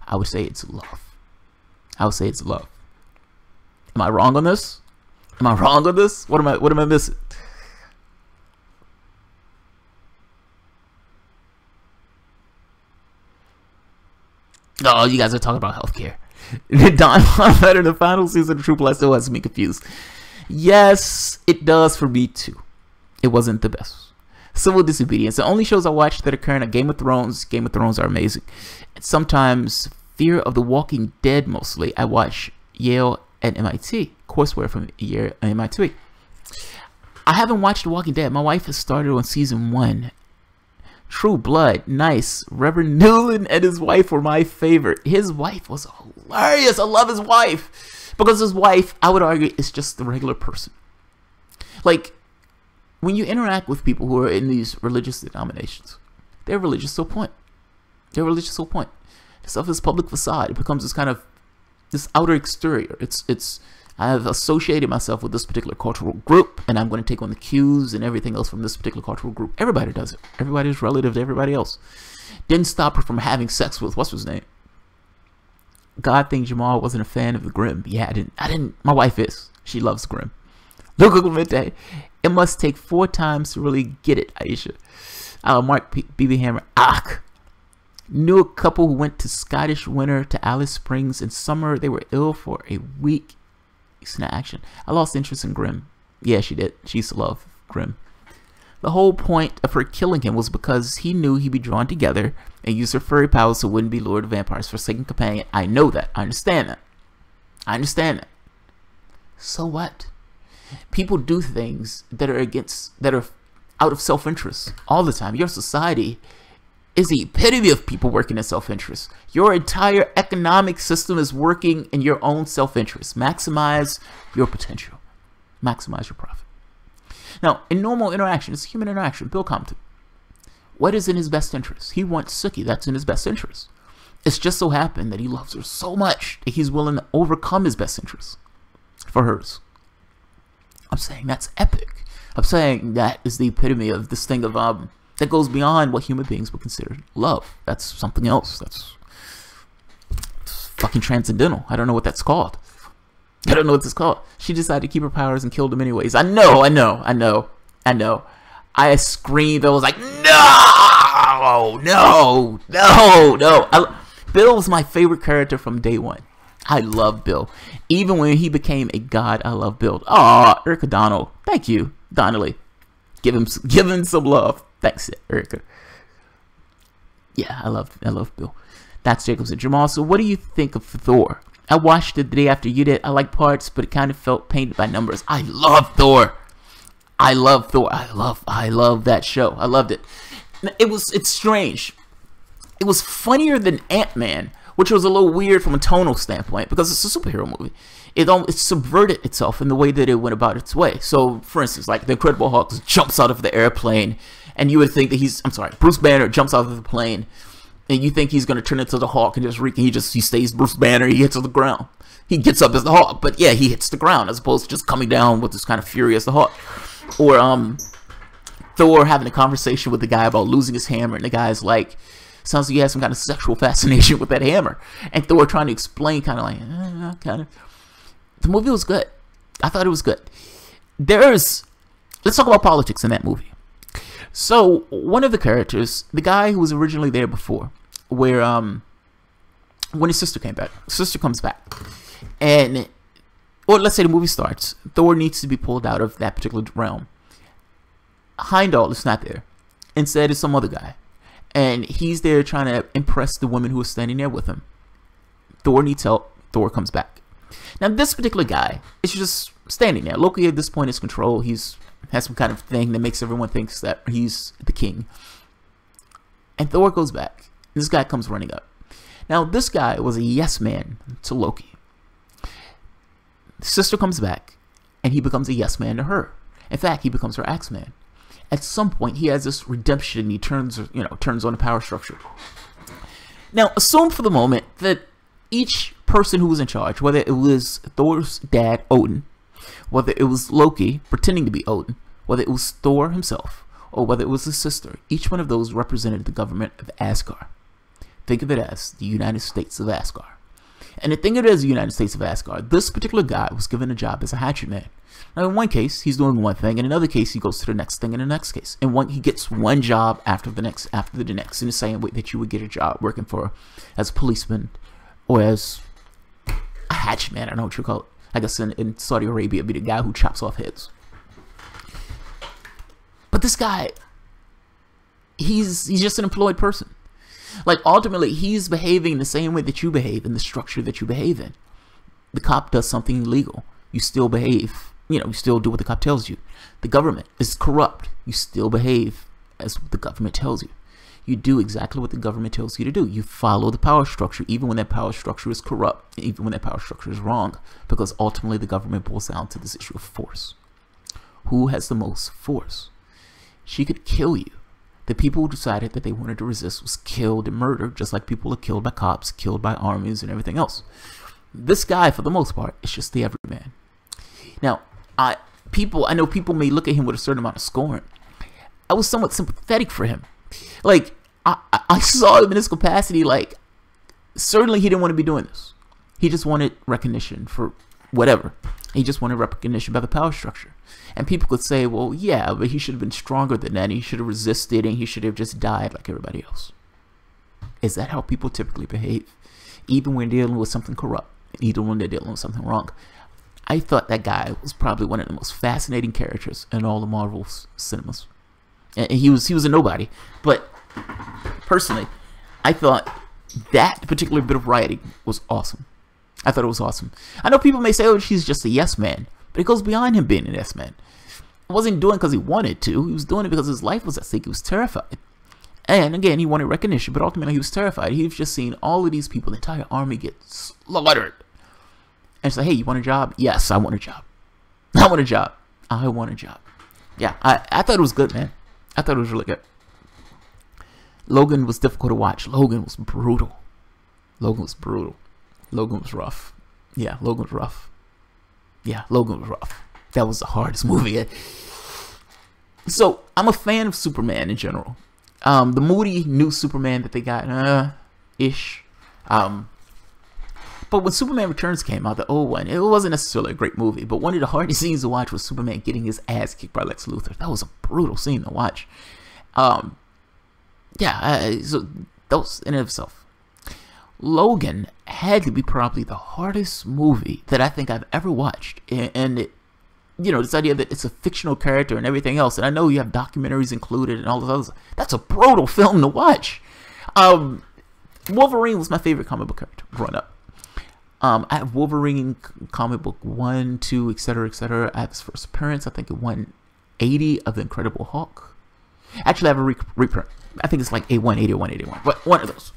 I would say it's love. I would say it's love. Am I wrong on this? Am I wrong on this? What am I missing? Oh, you guys are talking about healthcare. Don better in the final season of True Blood still has me confused. Yes, it does for me too. It wasn't the best. Civil Disobedience. The only shows I watched that are current are Game of Thrones. Game of Thrones are amazing. And sometimes Fear of the Walking Dead mostly. I watch Yale and MIT, courseware from Yale and MIT. I haven't watched The Walking Dead. My wife has started on season 1. True Blood, nice. Reverend Newland and his wife were my favorite. His wife was hilarious. I love his wife. Because his wife, I would argue, is just the regular person. Like, when you interact with people who are in these religious denominations, they're religious to a point. They're religious to a point. The stuff is public facade. It becomes this kind of, this outer exterior. I've associated myself with this particular cultural group, and I'm going to take on the cues and everything else from this particular cultural group. Everybody does it. Everybody's relative to everybody else. Didn't stop her from having sex with, what's his name? God thinks Jamal wasn't a fan of the Grimm. Yeah, I didn't. My wife is. She loves Grimm. Look at Clemente. It must take 4 times to really get it, Aisha. Mark BB Hammer. Knew a couple who went to Scottish winter to Alice Springs in summer. They were ill for a week. Action. I lost interest in Grimm. Yeah, she did. She used to love Grimm. The whole point of her killing him was because he knew he'd be drawn together and use her furry powers so wouldn't be lured to vampires for second companion. I know that. I understand that. I understand that. So what? People do things that are out of self-interest all the time. Your society is the epitome of people working in self-interest. Your entire economic system is working in your own self-interest. Maximize your potential. Maximize your profit. Now, in normal interaction, it's human interaction. Bill Compton. What is in his best interest? He wants Sookie. That's in his best interest. It's just so happened that he loves her so much that he's willing to overcome his best interest for hers. I'm saying that's epic. I'm saying that is the epitome of this thing of that goes beyond what human beings would consider love. That's something else. That's fucking transcendental. I don't know what that's called. I don't know what it's called. She decided to keep her powers and killed him anyways. I know. I screamed. I was like, no. Bill was my favorite character from day one. I love Bill. Even when he became a god, I love Bill. Oh, Erica Donald. Thank you, Donnelly. Give him some love. Thanks, Erica. Yeah, I love Bill. That's Jacobson. Jamal, so what do you think of Thor? I watched it the day after you did. I like parts, but it kind of felt painted by numbers. I love Thor. I love that show. I loved it. It's strange. It was funnier than Ant-Man, which was a little weird from a tonal standpoint because it's a superhero movie. It subverted itself in the way that it went about its way. So, for instance, like the Incredible Hulk jumps out of the airplane, and you would think that Bruce Banner jumps out of the plane, and you think he's going to turn into the Hulk and he stays Bruce Banner. He hits on the ground. He gets up as the Hulk, but yeah, he hits the ground as opposed to just coming down with this kind of fury as the Hulk. Or Thor having a conversation with the guy about losing his hammer, and the guy's like, sounds like he has some kind of sexual fascination with that hammer. And Thor trying to explain, kind of like, The movie was good. I thought it was good. Let's talk about politics in that movie. So, one of the characters, the guy who was originally there before, where, when his sister came back, sister comes back, and, or let's say the movie starts, Thor needs to be pulled out of that particular realm. Heimdall is not there. Instead, it's some other guy. And he's there trying to impress the woman who is standing there with him. Thor needs help. Thor comes back. Now, this particular guy is just standing there. Loki, at this point, is control. He's has some kind of thing that makes everyone think that he's the king. And Thor goes back. This guy comes running up. Now, this guy was a yes man to Loki. The sister comes back, and he becomes a yes man to her. In fact, he becomes her axe man. At some point, he has this redemption. He turns on the power structure. Now, assume for the moment that each person who was in charge, whether it was Thor's dad, Odin, whether it was Loki pretending to be Odin, whether it was Thor himself, or whether it was his sister, each one of those represented the government of Asgard. Think of it as the United States of Asgard. And to think of it as the United States of Asgard, this particular guy was given a job as a hatchet man. Now, in one case, he's doing one thing. In another case, he goes to the next thing in the next case. And he gets one job after the next, in the same way that you would get a job working as a policeman or as a hatchet man. I don't know what you call it. I guess in Saudi Arabia, it'd be the guy who chops off heads. But this guy, he's just an employed person. Like, ultimately, he's behaving the same way that you behave in the structure that you behave in. The cop does something illegal. You still behave. You know, you still do what the cop tells you. The government is corrupt. You still behave as the government tells you. You do exactly what the government tells you to do. You follow the power structure, even when that power structure is corrupt, even when that power structure is wrong, because ultimately the government boils down to this issue of force. Who has the most force? She could kill you. The people who decided that they wanted to resist was killed and murdered, just like people are killed by cops, killed by armies, and everything else. This guy, for the most part, is just the everyman. Now, I know people may look at him with a certain amount of scorn. I was somewhat sympathetic for him. Like, I saw him in this capacity. Like, certainly he didn't want to be doing this. He just wanted recognition for whatever. He just wanted recognition by the power structure. And people could say, well, yeah, but he should have been stronger than that. He should have resisted, and he should have just died like everybody else. Is that how people typically behave? Even when dealing with something corrupt, even when they're dealing with something wrong. I thought that guy was probably one of the most fascinating characters in all of Marvel's cinemas. And he was a nobody. But personally, I thought that particular bit of writing was awesome. I thought it was awesome. I know people may say, oh, he's just a yes man. But it goes beyond him being an yes man. He wasn't doing it because he wanted to. He was doing it because his life was at stake. He was terrified. And again, he wanted recognition, but ultimately he was terrified. He was just seeing all of these people, the entire army, get slaughtered. And it's like, hey, you want a job? Yes, I want a job. I want a job. I want a job. Yeah, I thought it was good, man. I thought it was really good. Logan was difficult to watch. Logan was brutal. Logan was brutal. Logan was rough. Yeah, Logan was rough. Yeah, Logan was rough. That was the hardest movie. So, I'm a fan of Superman in general. The moody new Superman that they got, ish. But when Superman Returns came out, the old one, it wasn't necessarily a great movie, but one of the hardest scenes to watch was Superman getting his ass kicked by Lex Luthor. That was a brutal scene to watch. So that was in and of itself. Logan had to be probably the hardest movie that I think I've ever watched. And it, you know, this idea that it's a fictional character and everything else, and I know you have documentaries included and all this other stuff. That's a brutal film to watch. Wolverine was my favorite comic book character growing up. I have Wolverine comic book 1, 2, etc., etc. I have his first appearance, I think, in 180 of the Incredible Hulk. Actually, I have a reprint. I think it's like A180 or 181, but one of those.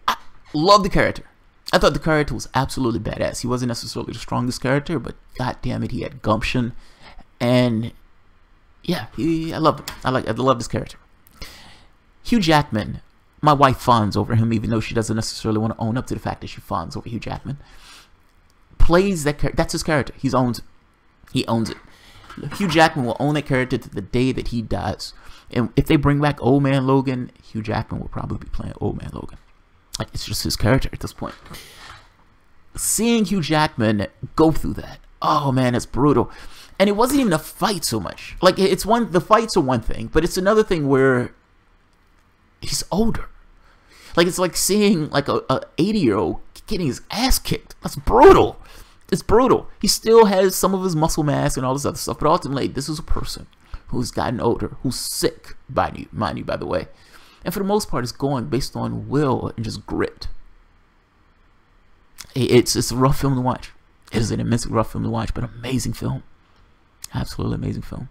I love the character. I thought the character was absolutely badass. He wasn't necessarily the strongest character, but god damn it, he had gumption. And yeah, I love him. I love this character. Hugh Jackman. My wife fawns over him, even though she doesn't necessarily want to own up to the fact that she fawns over Hugh Jackman. Plays that character. That's his character. He owns it. He owns it. Hugh Jackman will own that character to the day that he dies. And if they bring back Old Man Logan, Hugh Jackman will probably be playing Old Man Logan. Like, it's just his character at this point. Seeing Hugh Jackman go through that, oh man, it's brutal. And it wasn't even a fight so much. Like, the fights are one thing, but it's another thing where he's older. Like, it's like seeing like a 80-year-old getting his ass kicked. That's brutal. It's brutal. He still has some of his muscle mass and all this other stuff, but ultimately, this is a person who's gotten older, who's sick, mind you, by the way. And for the most part, is going based on will and just grit. It's a rough film to watch. It is an immensely rough film to watch, but amazing film. Absolutely amazing film.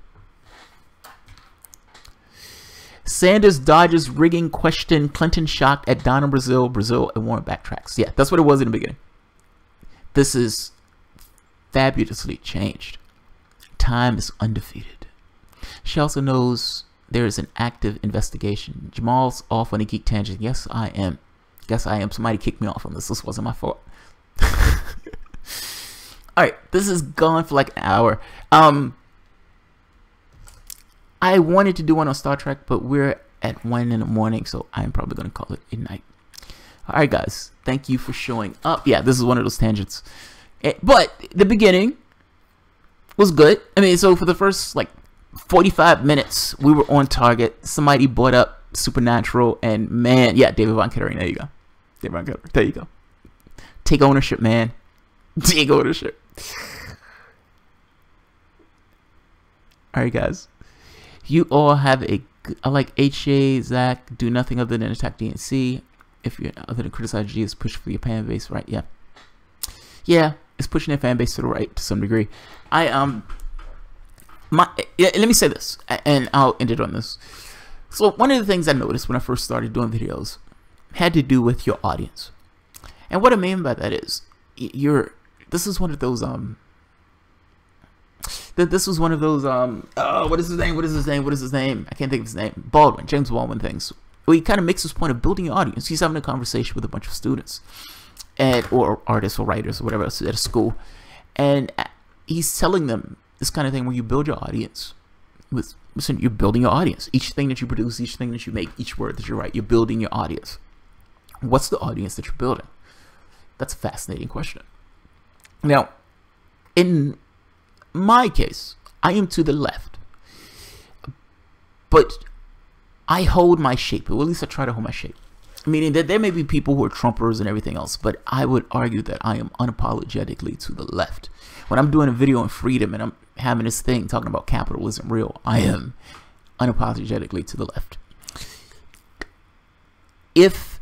Sanders dodges rigging question. Clinton shocked at Donna Brazile. Brazil and Warren backtracks. Yeah, that's what it was in the beginning. This is fabulously changed. Time is undefeated. She also knows there is an active investigation. Jamal's off on a geek tangent. Yes, I am. Yes, I am. Somebody kicked me off on this. This wasn't my fault. Alright, this is gone for like an hour. I wanted to do one on Star Trek, but we're at 1 in the morning, so I'm probably going to call it a night. Alright, guys. Thank you for showing up. Yeah, this is one of those tangents. But the beginning was good. I mean, so for the first, like, 45 minutes, we were on target. Somebody brought up Supernatural, and man, yeah, David Von Kettering. There you go. David Von Kettering. There you go. Take ownership, man. Take ownership. Alright, guys. You all have a like H.A. Zach, do nothing other than attack DNC. If you're other than criticize G, is push for your fan base, right? Yeah, it's pushing their fan base to the right to some degree. Let me say this, and I'll end it on this. So one of the things I noticed when I first started doing videos had to do with your audience, and what I mean by that is this is one of those what is his name? I can't think of his name. James Baldwin things. Well, he kind of makes this point of building your audience. He's having a conversation with a bunch of students or artists or writers or whatever else at a school, and he's telling them this kind of thing where you build your audience. Listen, you're building your audience. Each thing that you produce, each thing that you make, each word that you write, you're building your audience. What's the audience that you're building? That's a fascinating question. Now, in my case, I am to the left, but I hold my shape, or at least I try to hold my shape. Meaning that there may be people who are Trumpers and everything else, but I would argue that I am unapologetically to the left. When I'm doing a video on freedom and I'm having this thing talking about capitalism real, I am unapologetically to the left. If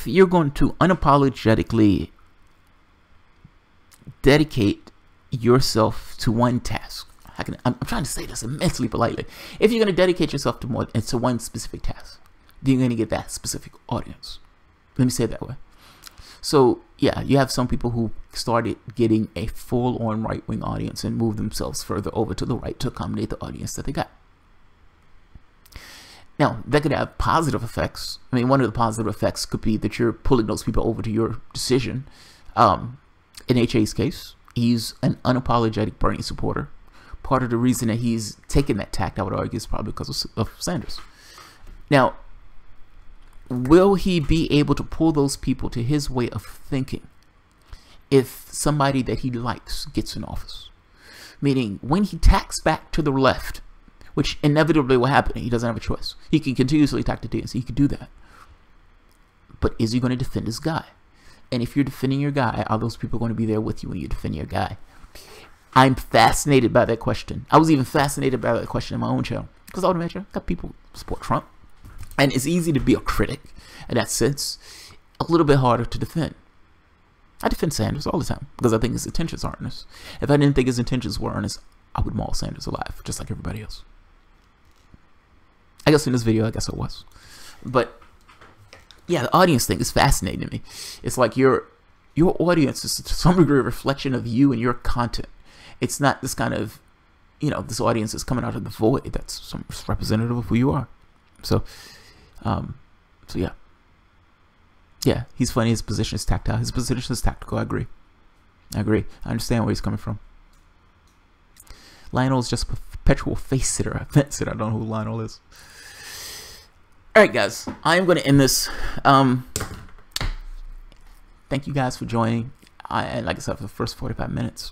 you're going to unapologetically dedicate yourself to one task, I'm trying to say this immensely politely. If you're going to dedicate yourself to one specific task, then you're going to get that specific audience. Let me say it that way. So yeah, you have some people who started getting a full-on right-wing audience and moved themselves further over to the right to accommodate the audience that they got. Now, that could have positive effects. I mean, one of the positive effects could be that you're pulling those people over to your decision. In H.A.'s case, he's an unapologetic Bernie supporter. Part of the reason that he's taken that tact, I would argue, is probably because of Sanders. Now, will he be able to pull those people to his way of thinking if somebody that he likes gets in office? Meaning, when he tacks back to the left, which inevitably will happen, he doesn't have a choice. He can continuously attack the DNC, he can do that. But is he going to defend his guy? And if you're defending your guy, are those people going to be there with you when you defend your guy? I'm fascinated by that question. I was even fascinated by that question in my own channel. Because I would imagine got people who support Trump. And it's easy to be a critic in that sense. A little bit harder to defend. I defend Sanders all the time because I think his intentions aren't honest. If I didn't think his intentions were honest, I would maul Sanders alive, just like everybody else. I guess in this video, I guess I was. But yeah, the audience thing is fascinating to me. It's like your audience is to some degree a reflection of you and your content. It's not this kind of, this audience is coming out of the void. That's representative of who you are. So yeah. Yeah, he's funny. His position is tactile. His position is tactical. I agree. I understand where he's coming from. Lionel is just a perpetual face sitter. I don't know who Lionel is. Alright guys, I am going to end this. Thank you guys for joining. And like I said, for the first 45 minutes,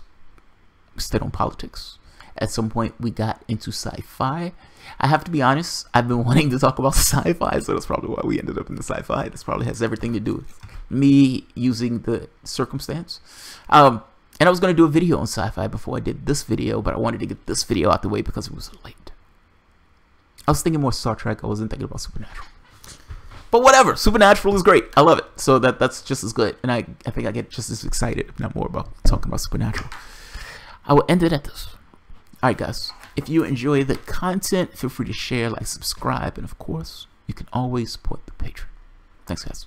we stayed on politics. At some point, we got into sci-fi. I have to be honest, I've been wanting to talk about sci-fi, so that's probably why we ended up in the sci-fi. This probably has everything to do with me using the circumstance. And I was going to do a video on sci-fi before I did this video, but I wanted to get this video out the way because it was late. I was thinking more Star Trek. I wasn't thinking about Supernatural. But whatever, Supernatural is great. I love it. So that's just as good. And I think I get just as excited, if not more, about talking about Supernatural. I will end it at this. Alright guys, if you enjoy the content, feel free to share, like, subscribe, and of course, you can always support the Patreon. Thanks guys.